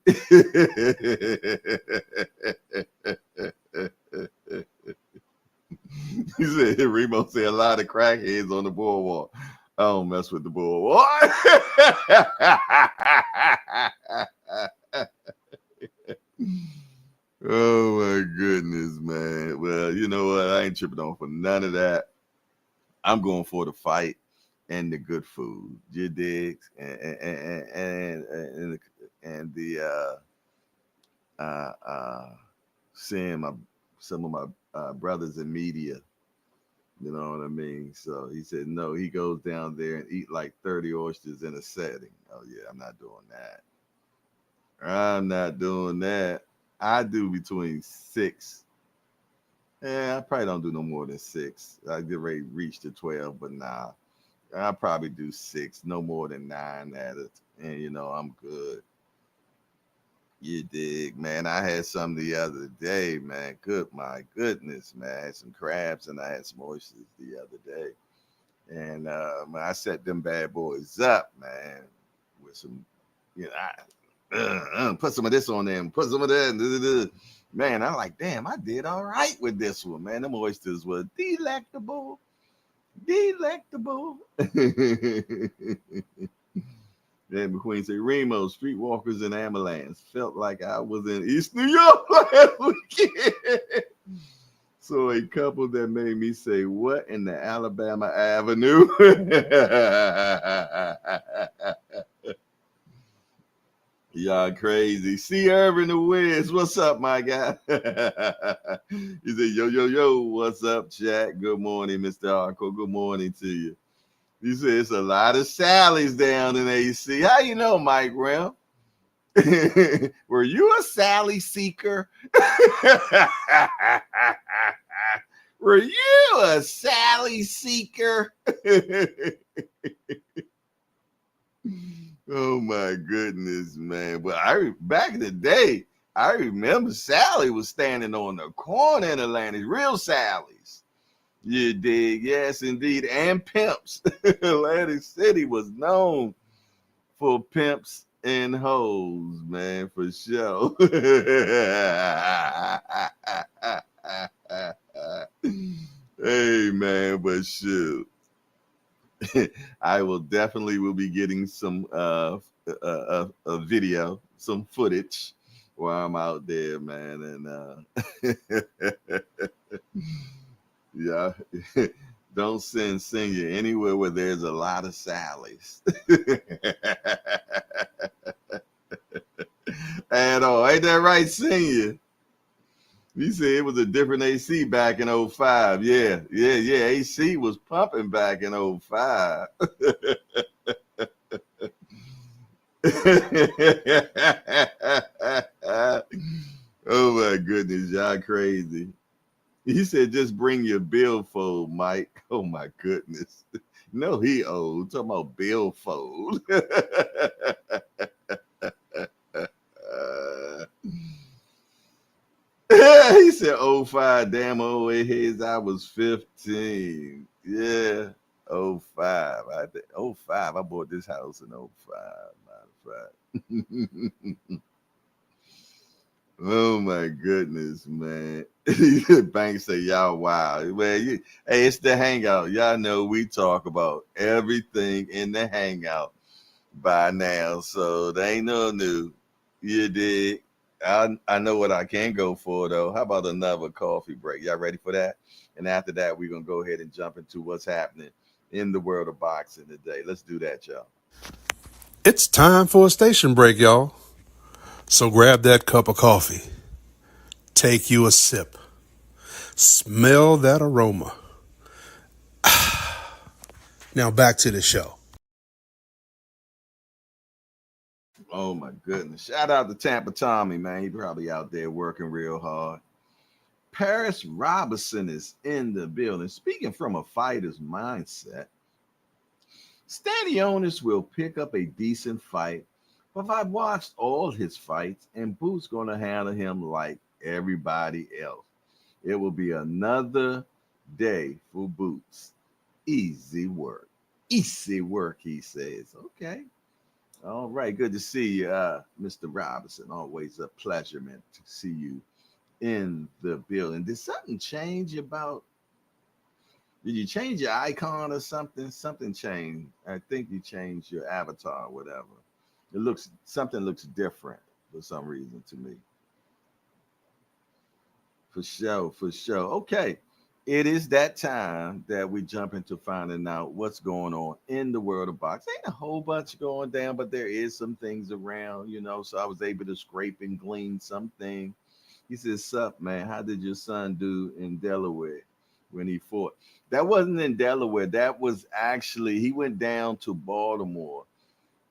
He said Remo said a lot of crackheads on the boardwalk. I don't mess with the boardwalk. Oh my goodness, man. Well, you know what? I ain't tripping on for none of that. I'm going for the fight and the good food. You dig? And the seeing some of my brothers in media. You know what I mean? So he said no. He goes down there and eat like 30 oysters in a setting. Oh yeah, I'm not doing that. I'm not doing that. I do between six. I probably don't do no more than six. I get ready to reach to 12, but nah. I probably do six, no more than nine at it, and I'm good. You dig, man. I had some the other day, man. My goodness, man. I had some crabs and I had some oysters the other day. And man, I set them bad boys up, man, with some, put some of this on them, put some of that. Man, I'm like, damn, I did all right with this one, man. Them oysters were delectable, delectable. Then McQueen said, Remo, Streetwalkers and Ambulance. Felt like I was in East New York last weekend. So a couple that made me say, what in the Alabama Avenue? Y'all crazy. See Irvin the Wiz. What's up, my guy? He said, yo, yo, yo, what's up, chat? Good morning, Mr. Arco. Good morning to you. He said, it's a lot of Sally's down in AC. How you know, Mike Rim? Were you a Sally seeker? Were you a Sally seeker? Oh my goodness, man! But back in the day, I remember Sally was standing on the corner in Atlanta, real Sally's. You dig? Yes, indeed, and pimps. Atlantic City was known for pimps and hoes, man, for sure. Hey, man, but shoot. I will be getting some video, some footage while I'm out there, man, and yeah, don't send you anywhere where there's a lot of Sallys. At all, ain't that right, senior? You said it was a different AC back in '05. Yeah, yeah, yeah. AC was pumping back in '05. Oh my goodness, y'all crazy. He said, just bring your billfold, Mike. Oh my goodness. No, he old. Talking about billfold. He said, oh five, damn old heads. I was 15. Yeah. Oh five. Oh five. I bought this house in oh five. Matter of fact. Oh my goodness, man. Bank say y'all wow. Hey, it's the hangout. Y'all know we talk about everything in the hangout by now. So they ain't no new. You dig? I know what I can go for though. How about another coffee break? Y'all ready for that? And after that, we're gonna go ahead and jump into what's happening in the world of boxing today. Let's do that, y'all. It's time for a station break, y'all. So grab that cup of coffee. Take you a sip. Smell that aroma. Now back to the show. Oh my goodness. Shout out to Tampa Tommy, man. He probably out there working real hard. Paris Robinson is in the building. Speaking from a fighter's mindset, Stanionis will pick up a decent fight, but I've watched all his fights, and Boot's going to handle him like everybody else. It will be another day for Boots. Easy work. Easy work, he says. Okay. All right. Good to see you, Mr. Robinson. Always a pleasure, man, to see you in the building. Did something change about? Did you change your icon or something? Something changed. I think you changed your avatar, or whatever. Something looks different for some reason to me. For sure, for sure. Okay. It is that time that we jump into finding out what's going on in the world of boxing. Ain't a whole bunch going down, but there is some things around. So I was able to scrape and glean something. He says, sup, man, how did your son do in Delaware when he fought? That wasn't in Delaware. That was actually, he went down to Baltimore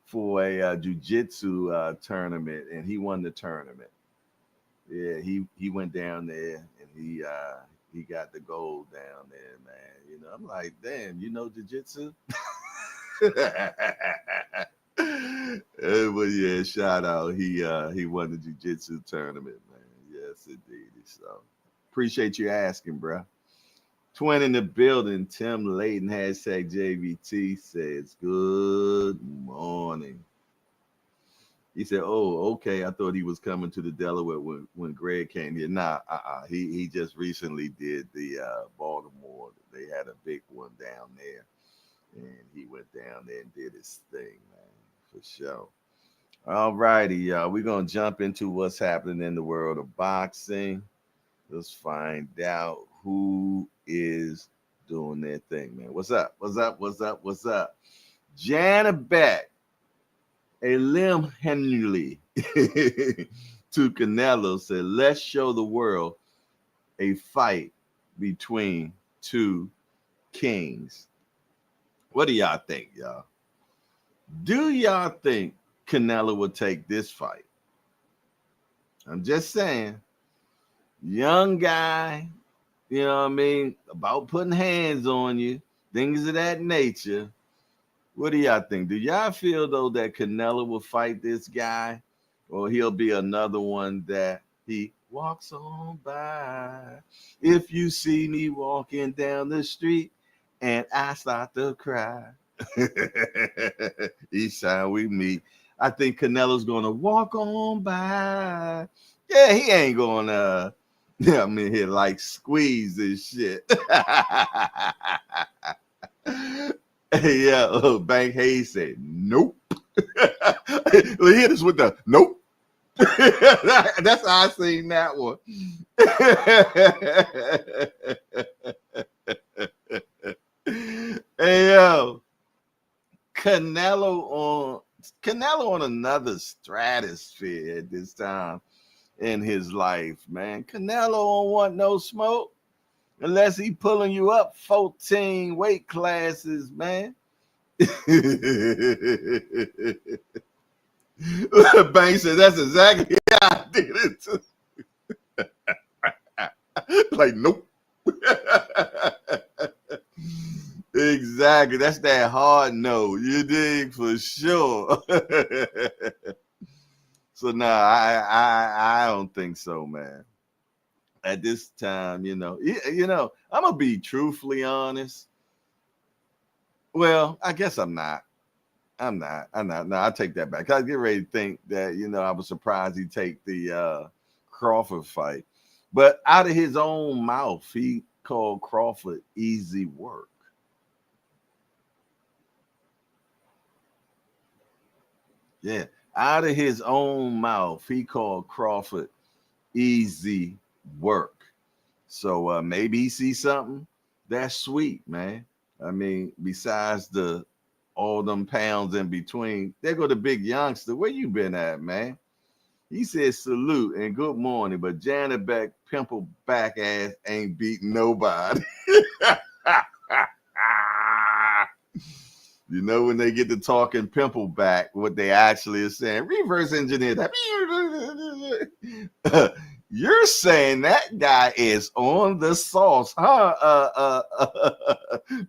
for a jiu-jitsu tournament, and he won the tournament. Yeah, he went down there, and he got the gold down there, man. I'm like, damn, jiu-jitsu? But yeah, shout out. He won the jiu-jitsu tournament, man. Yes, indeed. So appreciate you asking, bro. Twin in the building. Tim Layton, hashtag JVT says, good morning. He said, "Oh, okay. I thought he was coming to the Delaware when Greg came here. Nah, He just recently did the Baltimore. They had a big one down there, and he went down there and did his thing, man, for sure." All righty, y'all. We're gonna jump into what's happening in the world of boxing. Let's find out who is doing their thing, man. What's up? What's up? What's up? What's up? Janet Beck, a Lim Henley to Canelo said, let's show the world a fight between two kings. What do y'all think, y'all? Do y'all think Canelo would take this fight? I'm just saying, young guy, you know what I mean, about putting hands on you, things of that nature. What do y'all think? Do y'all feel though that Canelo will fight this guy, or he'll be another one that he walks on by? If you see me walking down the street and I start to cry, each time we meet, I think Canelo's gonna walk on by. Yeah, he ain't gonna. Yeah, I mean, he like squeeze this shit. Yeah, Bank Hayes said, nope. Well, hit us with the nope. That's how I seen that one. Hey yo, Canelo on Canelo on another stratosphere at this time in his life, man. Canelo don't want no smoke unless he pulling you up 14 weight classes, man. Banks said that's exactly how I did it too. Like, nope. Exactly. That's that hard no. You dig for sure. So nah, I don't think so, man. At this time, I'm gonna be truthfully honest. Well, I guess I'm not. I'm not. No, I take that back. I get ready to think that, I was surprised he take the Crawford fight. But out of his own mouth, he called Crawford easy work. Yeah. Out of his own mouth, he called Crawford easy work. So maybe he sees something that's sweet, man. I mean, besides the all them pounds in between, there go the big youngster. Where you been at, man? He said salute and good morning, but Janet Beck pimple back ass ain't beating nobody. You know, when they get to talking pimple back, what they actually are saying, reverse engineer that. You're saying that guy is on the sauce, huh?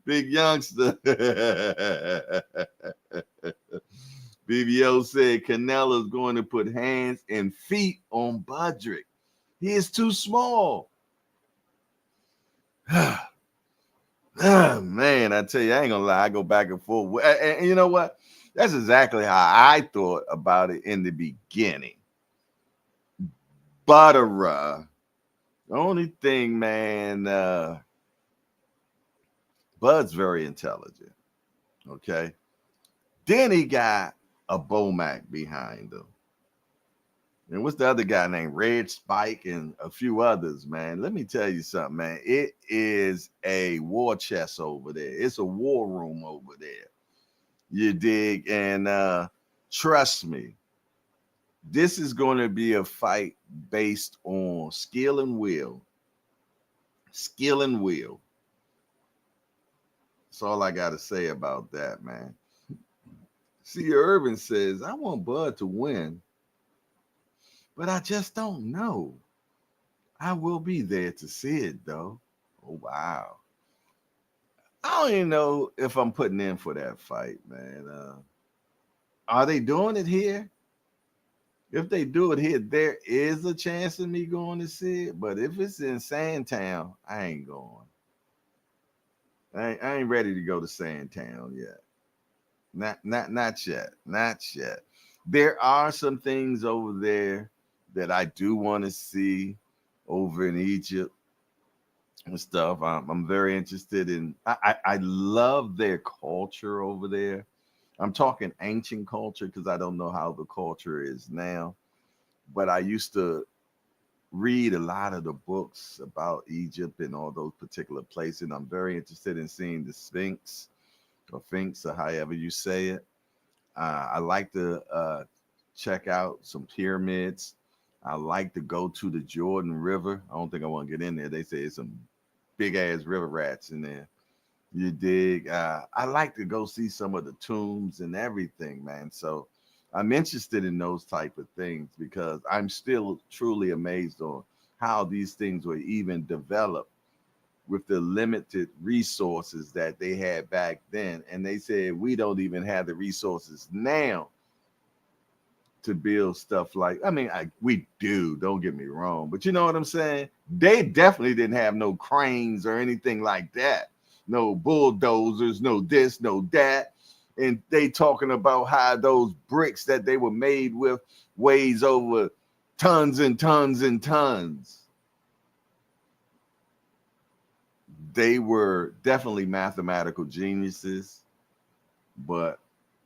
Big youngster. BBO said Canelo's going to put hands and feet on Budrick. He is too small. Man, I tell you, I ain't gonna lie. I go back and forth. And you know what? That's exactly how I thought about it in the beginning. But the only thing, man, Bud's very intelligent. Okay. Then he got a Bomac behind him. And what's the other guy named Red Spike and a few others, man? Let me tell you something, man. It is a war chest over there. It's a war room over there. You dig? And trust me, this is going to be a fight based on skill and will. Skill and will. That's all I got to say about that, man. See, Urban says, I want Bud to win, but I just don't know. I will be there to see it, though. Oh, wow. I don't even know if I'm putting in for that fight, man. Are they doing it here? If they do it here, there is a chance of me going to see it. But if it's in Sandtown, I ain't going. I ain't ready to go to Sandtown yet. Not yet. Not yet. There are some things over there that I do want to see over in Egypt and stuff. I'm very interested in. I love their culture over there. I'm talking ancient culture because I don't know how the culture is now. But I used to read a lot of the books about Egypt and all those particular places. And I'm very interested in seeing the Sphinx, or however you say it. I like to check out some pyramids. I like to go to the Jordan River. I don't think I want to get in there. They say it's some big ass river rats in there. You dig? I like to go see some of the tombs and everything, man. So I'm interested in those type of things because I'm still truly amazed on how these things were even developed with the limited resources that they had back then. And they said we don't even have the resources now to build stuff like, I mean, we do, don't get me wrong, but you know what I'm saying? They definitely didn't have no cranes or anything like that. No bulldozers, no this, no that. And they talking about how those bricks that they were made with weighs over tons and tons and tons. They were definitely mathematical geniuses, but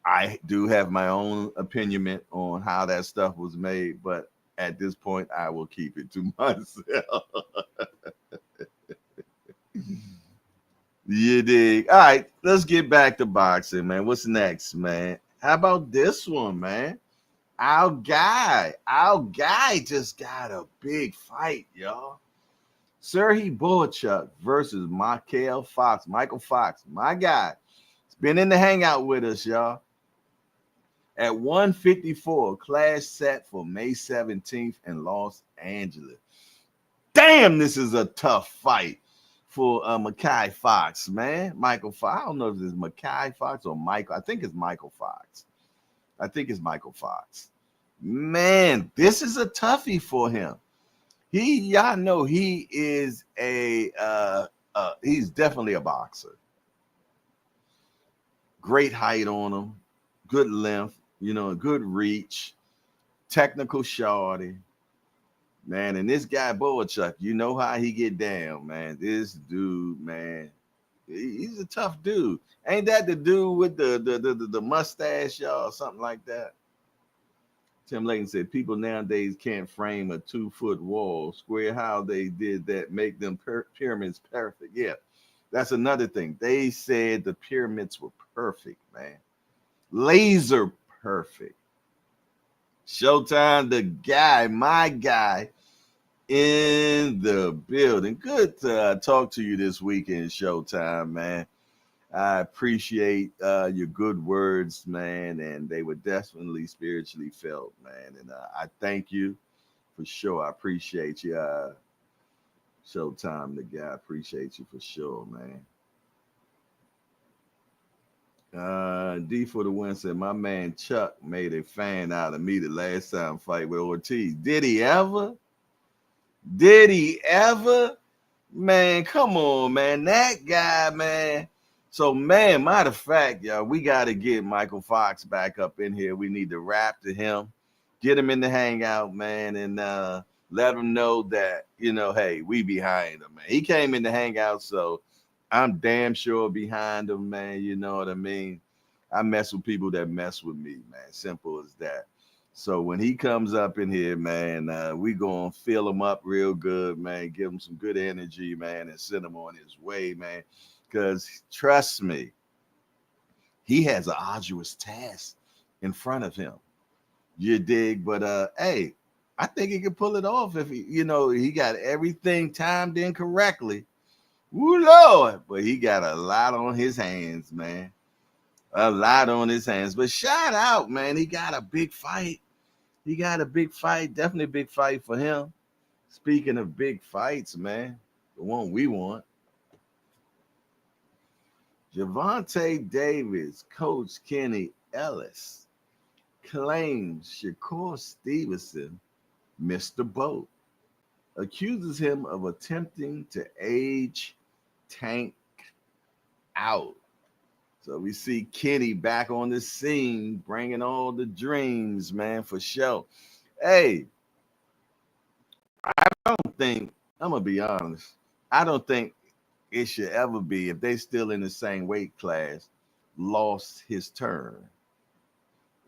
I do have my own opinion on how that stuff was made. But at this point, I will keep it to myself. You dig? All right, let's get back to boxing, man. What's next, man? How about this one, man? Our guy just got a big fight, y'all. Serhii Bohachuk versus Michael Fox, my guy. He's been in the hangout with us, y'all. At 154, clash set for May 17th in Los Angeles. Damn, this is a tough fight for Mackay Fox, man. Michael Fox. I don't know if it's Mackay Fox or Michael. I think it's Michael Fox. Man, this is a toughie for him. Y'all know he is he's definitely a boxer. Great height on him, good length, good reach, technical shorty, man. And this guy Boachuk, you know how he get down, man. This dude, man, he's a tough dude. Ain't that the dude with the mustache, y'all, or something like that? Tim Layton said, people nowadays can't frame a 2-foot wall square. How they did that make them pyramids perfect. Yeah, that's another thing. They said the pyramids were perfect, man. Laser perfect. Showtime, the guy, my guy, in the building. Good to talk to you this weekend, Showtime, man. I appreciate your good words, man, and they were definitely spiritually felt, man. And I thank you for sure. I appreciate you, Showtime, the guy. I appreciate you for sure, man. D for the win said, my man Chuck made a fan out of me the last time fight with Ortiz. Did he ever? Did he ever? Man, come on, man. That guy, man. So, man, matter of fact, y'all, we got to get Michael Fox back up in here. We need to rap to him, get him in the hangout, man, and let him know that, hey, we behind him, man. He came in the hangout, so I'm damn sure behind him, man. You know what I mean? I mess with people that mess with me, man. Simple as that. So when he comes up in here, man, we gonna fill him up real good, man. Give him some good energy, man, and send him on his way, man. Because trust me, he has an arduous task in front of him. You dig? But hey, I think he can pull it off if he got everything timed in correctly. Woo Lord, but he got a lot on his hands, man. A lot on his hands. But shout out, man. He got a big fight. Definitely a big fight for him. Speaking of big fights, man, the one we want. Javante Davis, Coach Kenny Ellis. claims Shakur Stevenson missed the boat, accuses him of attempting to age Tank out. So we see Kenny back on the scene, bringing all the dreams, man, for sure. Hey, I don't think, I'm going to be honest, I don't think it should ever be, if they still in the same weight class, lost his turn.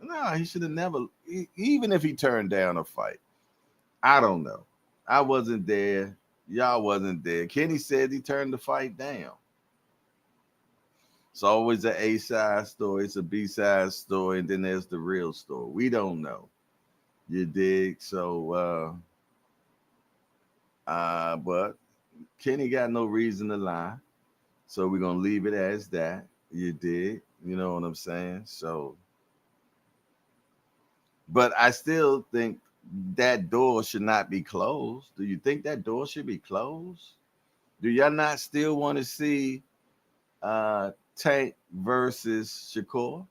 No, he should have never, even if he turned down a fight. I don't know. I wasn't there. Y'all wasn't there. Kenny said he turned the fight down. It's always an A side story, it's a B side story, and then there's the real story. We don't know. You dig? So, but Kenny got no reason to lie. So we're gonna leave it as that. You dig? You know what I'm saying? So, but I still think that door should not be closed. Do you think that door should be closed? Do y'all not still want to see Tank versus Shakur?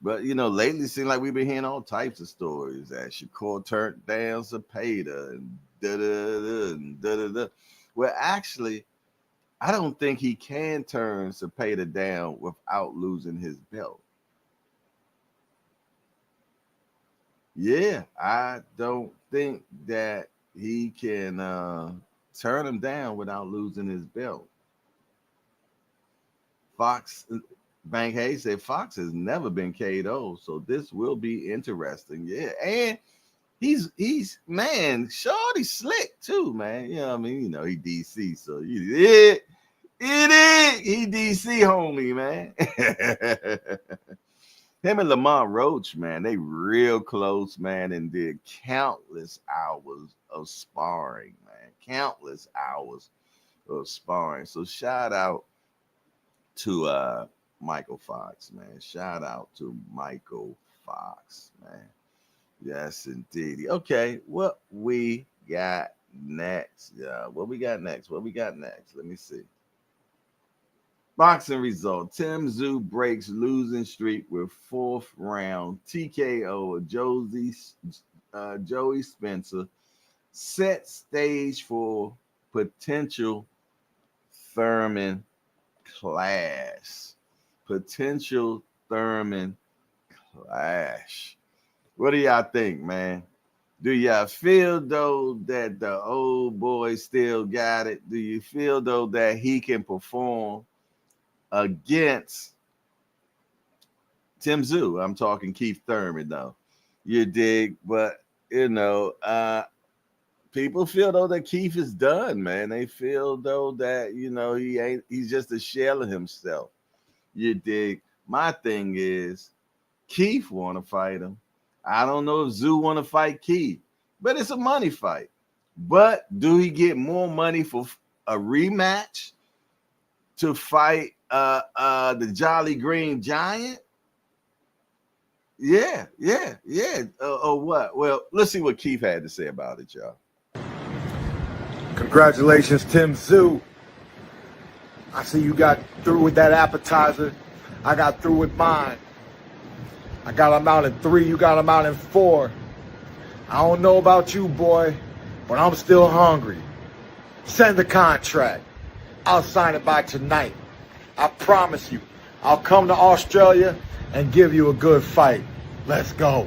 But lately it seems like we've been hearing all types of stories that Shakur turned down Zapata and da da da and da da da. Well, actually, I don't think he can turn Zapata down without losing his belt. Yeah, I don't think that he can turn him down without losing his belt. Fox Bank Hayes said Fox has never been KO, so this will be interesting. Yeah, and he's man, Shorty slick too, man. You know what I mean? He DC, so it is he DC homie, man. Him and Lamont Roach, man, they real close, man, and did countless hours of sparring, man. Countless hours of sparring. So shout out to Michael Fox, man. Shout out to Michael Fox, man. Yes, indeed. Okay, what we got next? Yeah, what we got next? What we got next? Let me see. Boxing result. Tim Tszyu breaks losing streak with fourth round TKO of Joey Spencer. Set stage for potential Thurman clash. Potential Thurman clash. What do y'all think, man? Do y'all feel though that the old boy still got it? Do you feel though that he can perform against Tim Tszyu? I'm talking Keith Thurman though. You dig? But people feel though that Keith is done, man. They feel though that he's just a shell of himself. You dig? My thing is Keith want to fight him. I don't know if Tszyu want to fight Keith, but it's a money fight. But do he get more money for a rematch to fight the Jolly Green Giant? Yeah. Or what? Well, let's see what Keith had to say about it, y'all. Congratulations, Tim Tszyu. I see you got through with that appetizer. I got through with mine. I got him out in 3, you got him out in 4. I don't know about you, boy, but I'm still hungry. Send the contract. I'll sign it by tonight. I promise you, I'll come to Australia and give you a good fight. Let's go.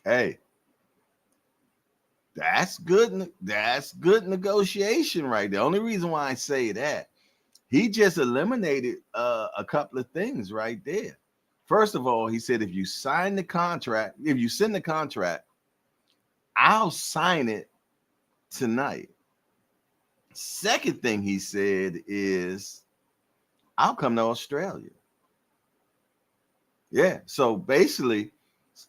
Hey, that's good. That's good negotiation right there. The only reason why I say that, he just eliminated a couple of things right there. First of all, he said if you send the contract, I'll sign it tonight. Second thing he said is I'll come to Australia. Yeah. So basically,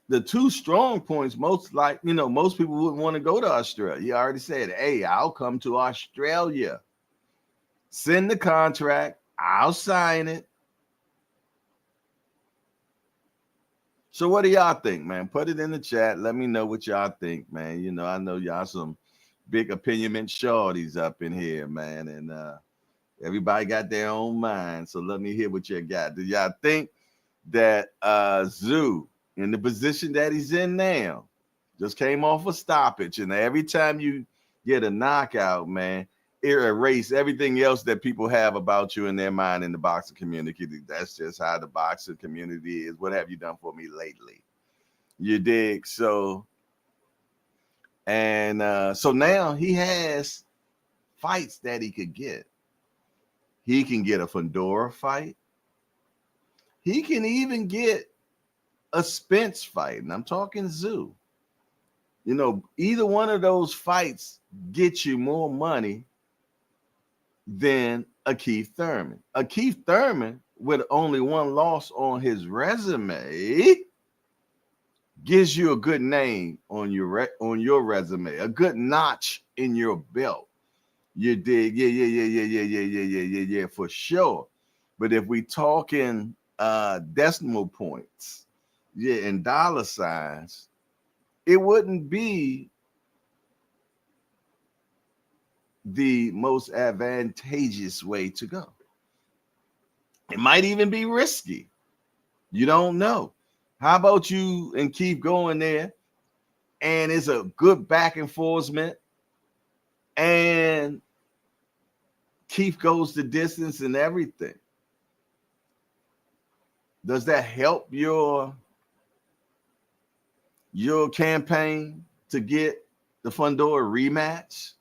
the two strong points, most people wouldn't want to go to Australia. He already said, hey, I'll come to Australia. Send the contract. I'll sign it. So what do y'all think, man? Put it in the chat. Let me know what y'all think, man. I know y'all some big opinionment shorties up in here, man. And everybody got their own mind. So let me hear what you got. Do y'all think that Zoo, in the position that he's in now, just came off a stoppage, and every time you get a knockout, man, it erases everything else that people have about you in their mind in the boxing community. That's just how the boxing community is. What have you done for me lately? You dig? So, and so now he has fights that he could get. He can get a Fedora fight. He can even get a Spence fight, and I'm talking Zoo. Either one of those fights gets you more money than a Keith Thurman. A Keith Thurman with only one loss on his resume gives you a good name on your resume, a good notch in your belt. You dig? Yeah, for sure. But if we talking decimal points, yeah, and dollar signs, it wouldn't be the most advantageous way to go. It might even be risky. You don't know. How about you and keep going there? And it's a good back and forthment. And Keith goes the distance and everything. Does that help your campaign to get the Fundora rematch?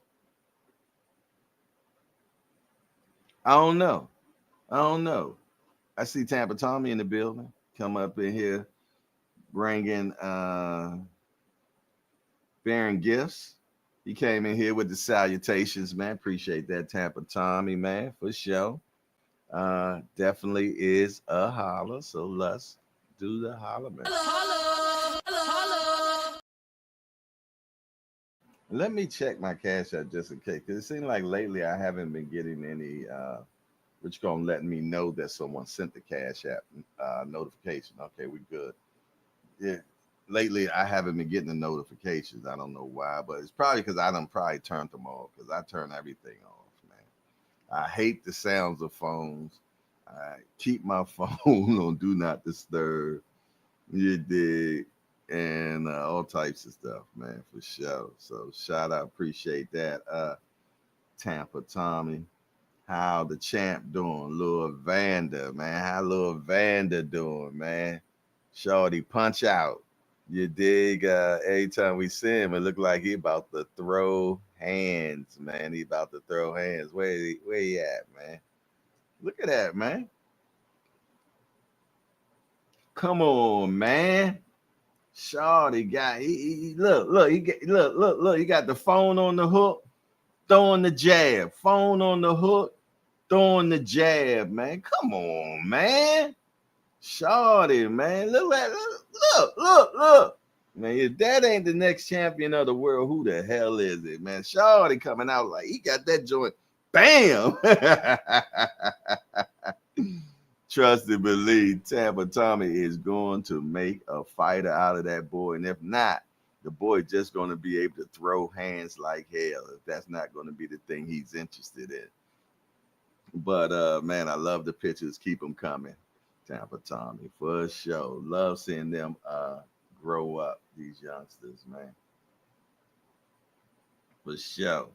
I don't know. I see Tampa Tommy in the building. Come up in here bringing bearing gifts. He came in here with the salutations, man. Appreciate that, Tampa Tommy, man, for sure. Definitely is a holler. So let's do the holler, man. Let me check my cash app just in case, because it seems like lately I haven't been getting any which gonna let me know that someone sent the cash app notification. Okay, we good. Yeah. Lately I haven't been getting the notifications. I don't know why, but it's probably because I done probably turned them off, because I turn everything off, man. I hate the sounds of phones. I keep my phone on do not disturb. You dig? And all types of stuff, man, for sure. So shout out, appreciate that. Tampa Tommy. How the champ doing? Lil Vanda, man. How Lil Vanda doing, man? Shorty punch out. You dig? Every time we see him, it look like he about to throw hands, man. He about to throw hands. Where he at, man? Look at that, man. Come on, man. Shorty got he look, he got the phone on the hook, throwing the jab. Phone on the hook, throwing the jab, man. Come on, man. Shorty, man. Look. Man, if that ain't the next champion of the world, who the hell is it, man? Shorty coming out like he got that joint. Bam! Trust and believe, Tampa Tommy is going to make a fighter out of that boy. And if not, the boy just going to be able to throw hands like hell, if that's not going to be the thing he's interested in. But, man, I love the pictures. Keep them coming. Tampa Tommy, for sure. Love seeing them grow up, these youngsters, man. For sure.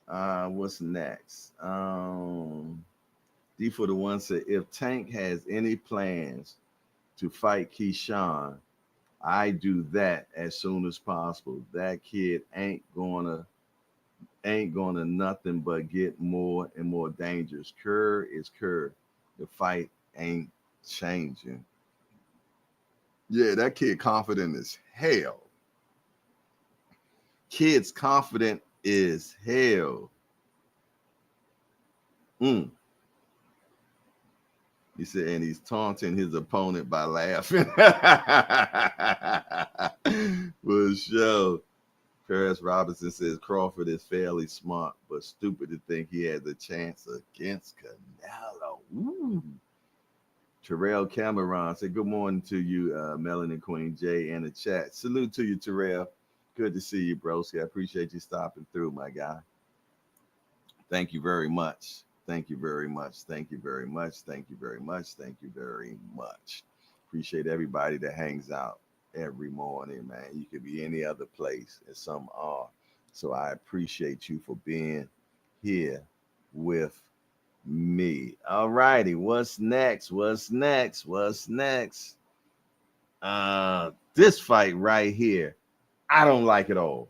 What's next? D for the one said, if Tank has any plans to fight Keyshawn, I do that as soon as possible. That kid ain't gonna nothing but get more and more dangerous. Kerr is Kerr. The fight ain't changing. Yeah, that kid confident as hell. Kid's confident as hell. He said, and he's taunting his opponent by laughing. For sure. Paris Robinson says Crawford is fairly smart, but stupid to think he has a chance against Canelo. Ooh. Terrell Cameron said, good morning to you, Melanin Queen J, in the chat. Salute to you, Terrell. Good to see you, broski. I appreciate you stopping through, my guy. Thank you very much. Thank you very much. Thank you very much. Thank you very much. Thank you very much. Appreciate everybody that hangs out every morning, man. You could be any other place, and some are. So I appreciate you for being here with me. All righty. What's next? What's next? What's next? This fight right here, I don't like it all.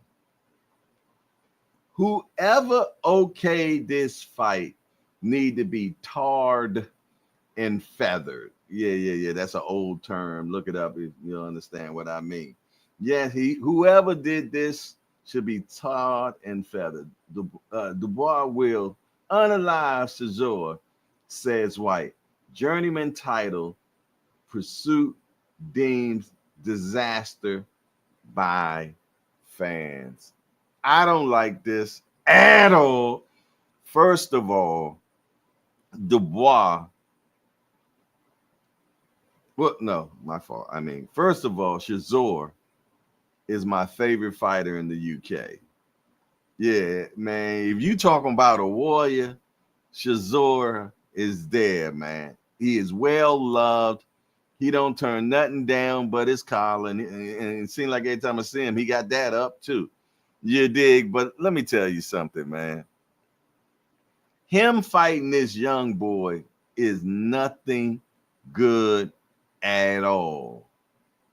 Whoever okayed this fight need to be tarred and feathered. Yeah. That's an old term. Look it up if you understand what I mean. Yeah, whoever did this should be tarred and feathered. Dubois will unalive Cesar, says White. Journeyman title pursuit deems disaster by fans. I don't like this at all. First of all, Dubois. Well, no, my fault. I mean, first of all, Shazor is my favorite fighter in the UK. Yeah, man. If you talking about a warrior, Shazor is there, man. He is well loved. He don't turn nothing down but his collar, and it seems like every time I see him, he got that up too. You dig? But let me tell you something, man. Him fighting this young boy is nothing good at all.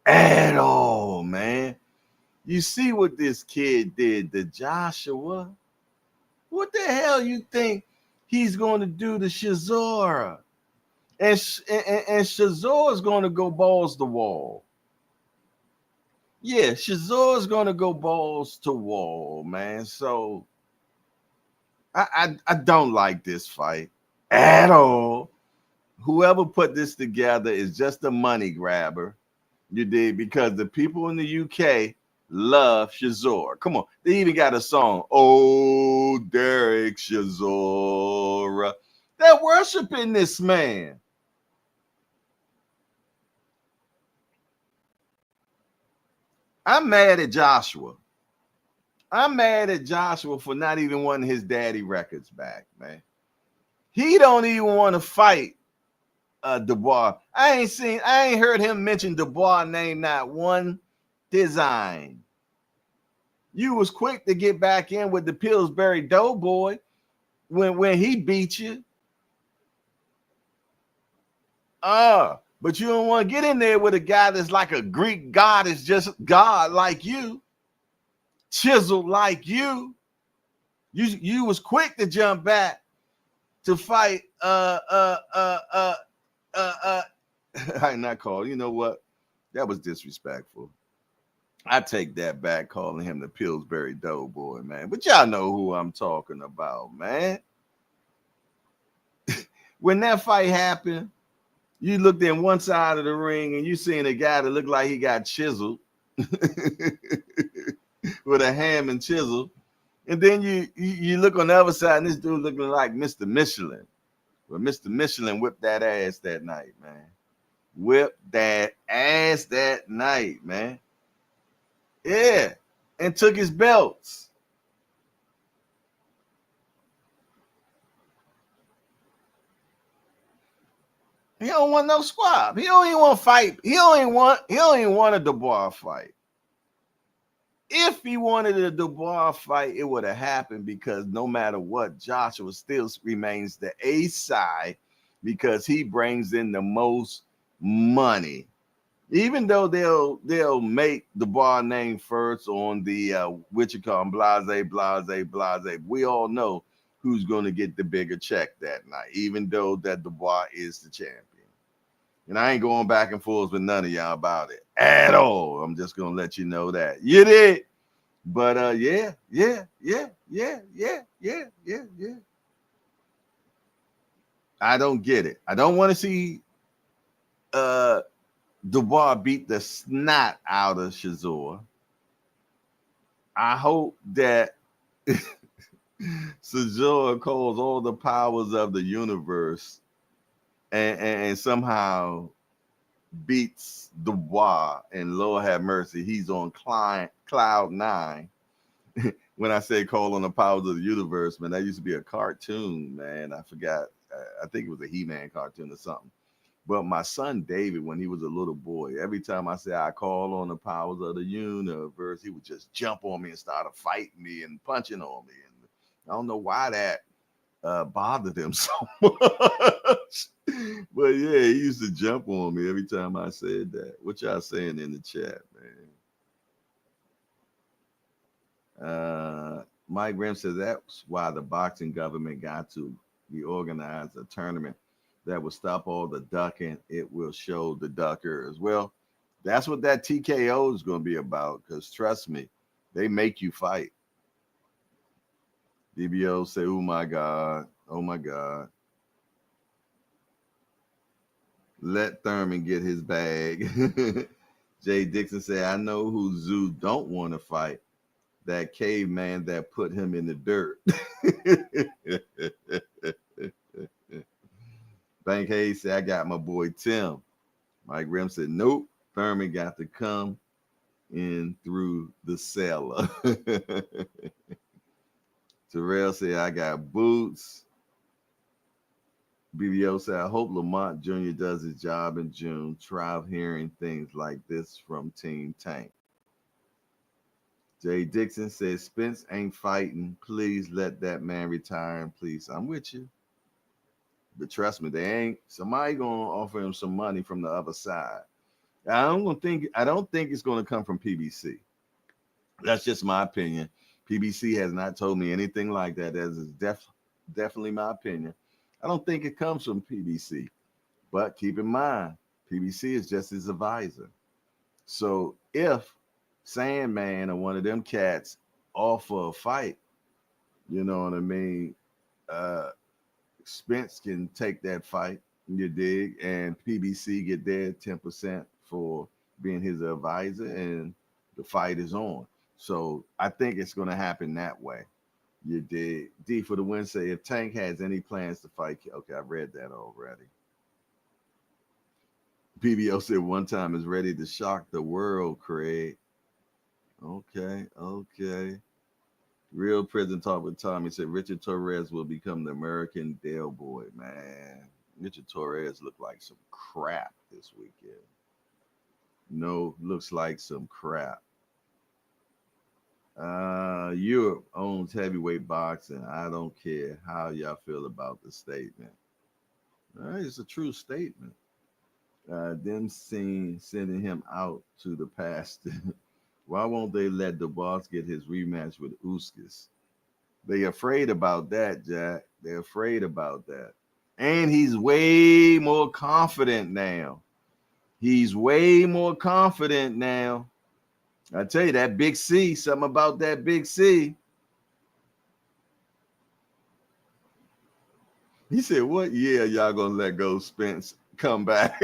At all, man. You see what this kid did to Joshua? What the hell you think he's going to do to Shazora? And Shazor's going to go balls to wall. Yeah, Shazor's going to go balls to wall, man. So I don't like this fight at all. Whoever put this together is just a money grabber. You did, because the people in the UK love Shazor. Come on, they even got a song, "Oh Derek Shazor." They're worshiping this man. I'm mad at Joshua. I'm mad at Joshua for not even wanting his daddy records back, man. He don't even want to fight Dubois. I ain't heard him mention Dubois name not one design. You was quick to get back in with the Pillsbury Doughboy when he beat you. But you don't want to get in there with a guy that's like a Greek god, is just God like you, chiseled like you. You was quick to jump back to fight I'm not called. You know what? That was disrespectful. I take that back, calling him the Pillsbury Doughboy, man. But y'all know who I'm talking about, man. When that fight happened, you looked in one side of the ring and you seen a guy that looked like he got chiseled with a ham and chisel. And then you look on the other side and this dude looking like Mr. Michelin. But Mr. Michelin whipped that ass that night, man. Whipped that ass that night, man. Yeah. And took his belts. He don't want no squab. He don't even want to fight. He don't even want a Dubois fight. If he wanted a Dubois fight, it would have happened, because no matter what, Joshua still remains the A side because he brings in the most money. Even though they'll make the bar name first on the what you call them, blase. We all know who's going to get the bigger check that night, even though that Dubois is the champion. And I ain't going back and forth with none of y'all about it at all. I'm just gonna let you know that. You did. But yeah. I don't get it. I don't want to see Dubois beat the snot out of Shazor. I hope that Shazor calls all the powers of the universe and somehow beats the Wah, and Lord have mercy, he's on cloud nine. When I say call on the powers of the universe, man, that used to be a cartoon, man. I forgot. I think it was a He-Man cartoon or something. But my son David, when he was a little boy, every time I say I call on the powers of the universe, he would just jump on me and start fighting me and punching on me. And I don't know why that bothered him so much. But yeah, he used to jump on me every time I said that. What y'all saying in the chat, man? Mike Grimm says that's why the boxing government got to reorganize a tournament that will stop all the ducking. It will show the duckers. Well, that's what that TKO is going to be about. Because trust me, they make you fight. DBO say, "Oh my God, oh my God." Let Thurman get his bag. Jay Dixon said, "I know who Zoo don't want to fight. That caveman that put him in the dirt." Bank Hayes said, "I got my boy Tim." Mike Grimm said, "Nope. Thurman got to come in through the cellar." Terrell said, "I got boots." BBO said, "I hope Lamont Jr. does his job in June. Try hearing things like this from Team Tank." Jay Dixon says, "Spence ain't fighting. Please let that man retire. Please." I'm with you. But trust me, they ain't. Somebody gonna offer him some money from the other side. I don't think it's gonna come from PBC. That's just my opinion. PBC has not told me anything like that. That is definitely my opinion. I don't think it comes from PBC. But keep in mind, PBC is just his advisor. So if Sandman or one of them cats offer a fight, you know what I mean? Uh, Spence can take that fight, you dig, and PBC get their 10% for being his advisor, and the fight is on. So I think it's going to happen that way. You dig. D for the win say, if Tank has any plans to fight, okay, I read that already. PBO said one time is ready to shock the world, Craig. Okay, okay. Real prison talk with Tommy said Richard Torres will become the American Dale boy, man. Richard Torres looked like some crap this weekend. No, looks like some crap. Europe owns heavyweight boxing. I don't care how y'all feel about the statement. All right, it's a true statement. Them sending him out to the past. Why won't they let the boss get his rematch with Uskis? They afraid about that, Jack. They're afraid about that. And he's way more confident now. He's way more confident now. I tell you, that big C, something about that big C. He said, "What year y'all gonna let go Spence come back?"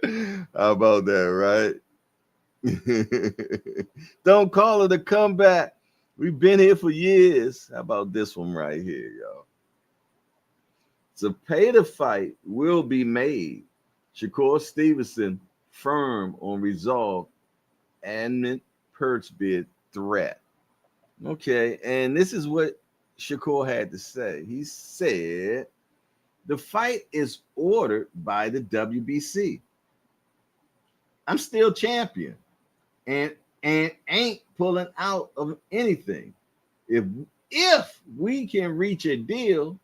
How about that, right? Don't call it a comeback. We've been here for years. How about this one right here, y'all? The pay to fight will be made. Shakur Stevenson firm on resolve and Perch bid threat. Okay, and this is what Shakur had to say. He said, "The fight is ordered by the WBC. I'm still champion and ain't pulling out of anything. If we can reach a deal,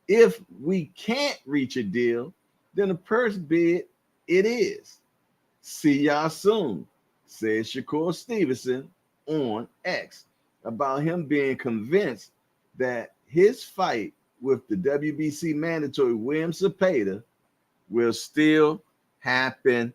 if we can't reach a deal, then the purse bid it is. See y'all soon," said Shakur Stevenson on X about him being convinced that his fight with the WBC mandatory William Cepeda will still happen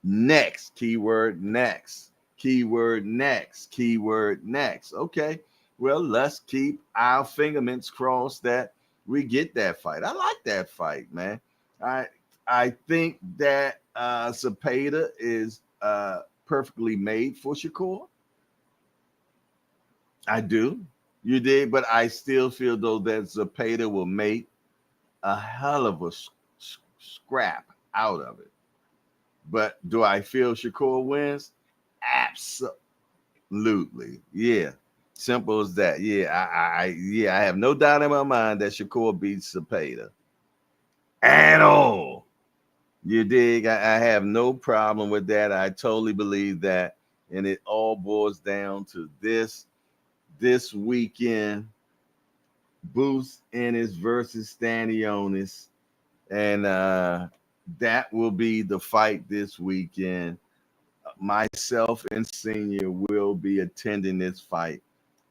next. Keyword next. Keyword next. Keyword next. Okay. Well, let's keep our fingermints crossed that we get that fight. I like that fight, man. I I think that Cepeda is perfectly made for Shakur. I do. You did, but I still feel though that Cepeda will make a hell of a scrap out of it. But do I feel Shakur wins? Absolutely. Yeah. Simple as that. Yeah, I have no doubt in my mind that Shakur beats Cepeda at all. You dig? I have no problem with that. I totally believe that. And it all boils down to this weekend. Boost Ennis versus Stanionis. And that will be the fight this weekend. Myself and Senior will be attending this fight.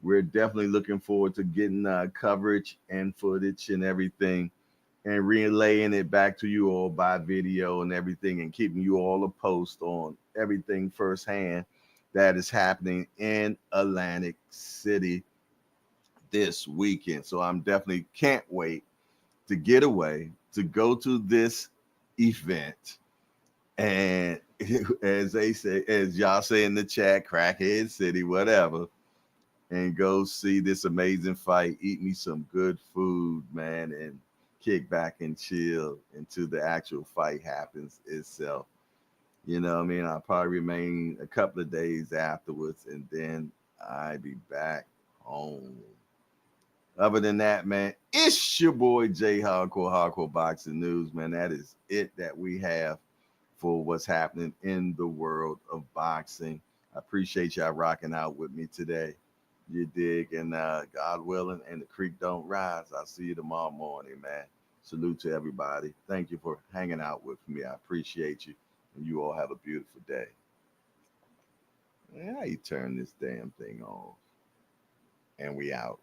We're definitely looking forward to getting coverage and footage and everything and relaying it back to you all by video and everything and keeping you all a post on everything firsthand that is happening in Atlantic City this weekend. So I'm definitely can't wait to get away to go to this event and as they say, as y'all say in the chat, Crackhead City, whatever, and go see this amazing fight, eat me some good food, man, and kick back and chill until the actual fight happens itself. You know what I mean? I'll probably remain a couple of days afterwards and then I be back home. Other than that, man, it's your boy Jay Hardcore Boxing News, man. That is it that we have for what's happening in the world of boxing. I appreciate y'all rocking out with me today. You dig? And God willing, and the creek don't rise. I'll see you tomorrow morning, man. Salute to everybody. Thank you for hanging out with me. I appreciate you. And you all have a beautiful day. Man, how you turn this damn thing off? And we out.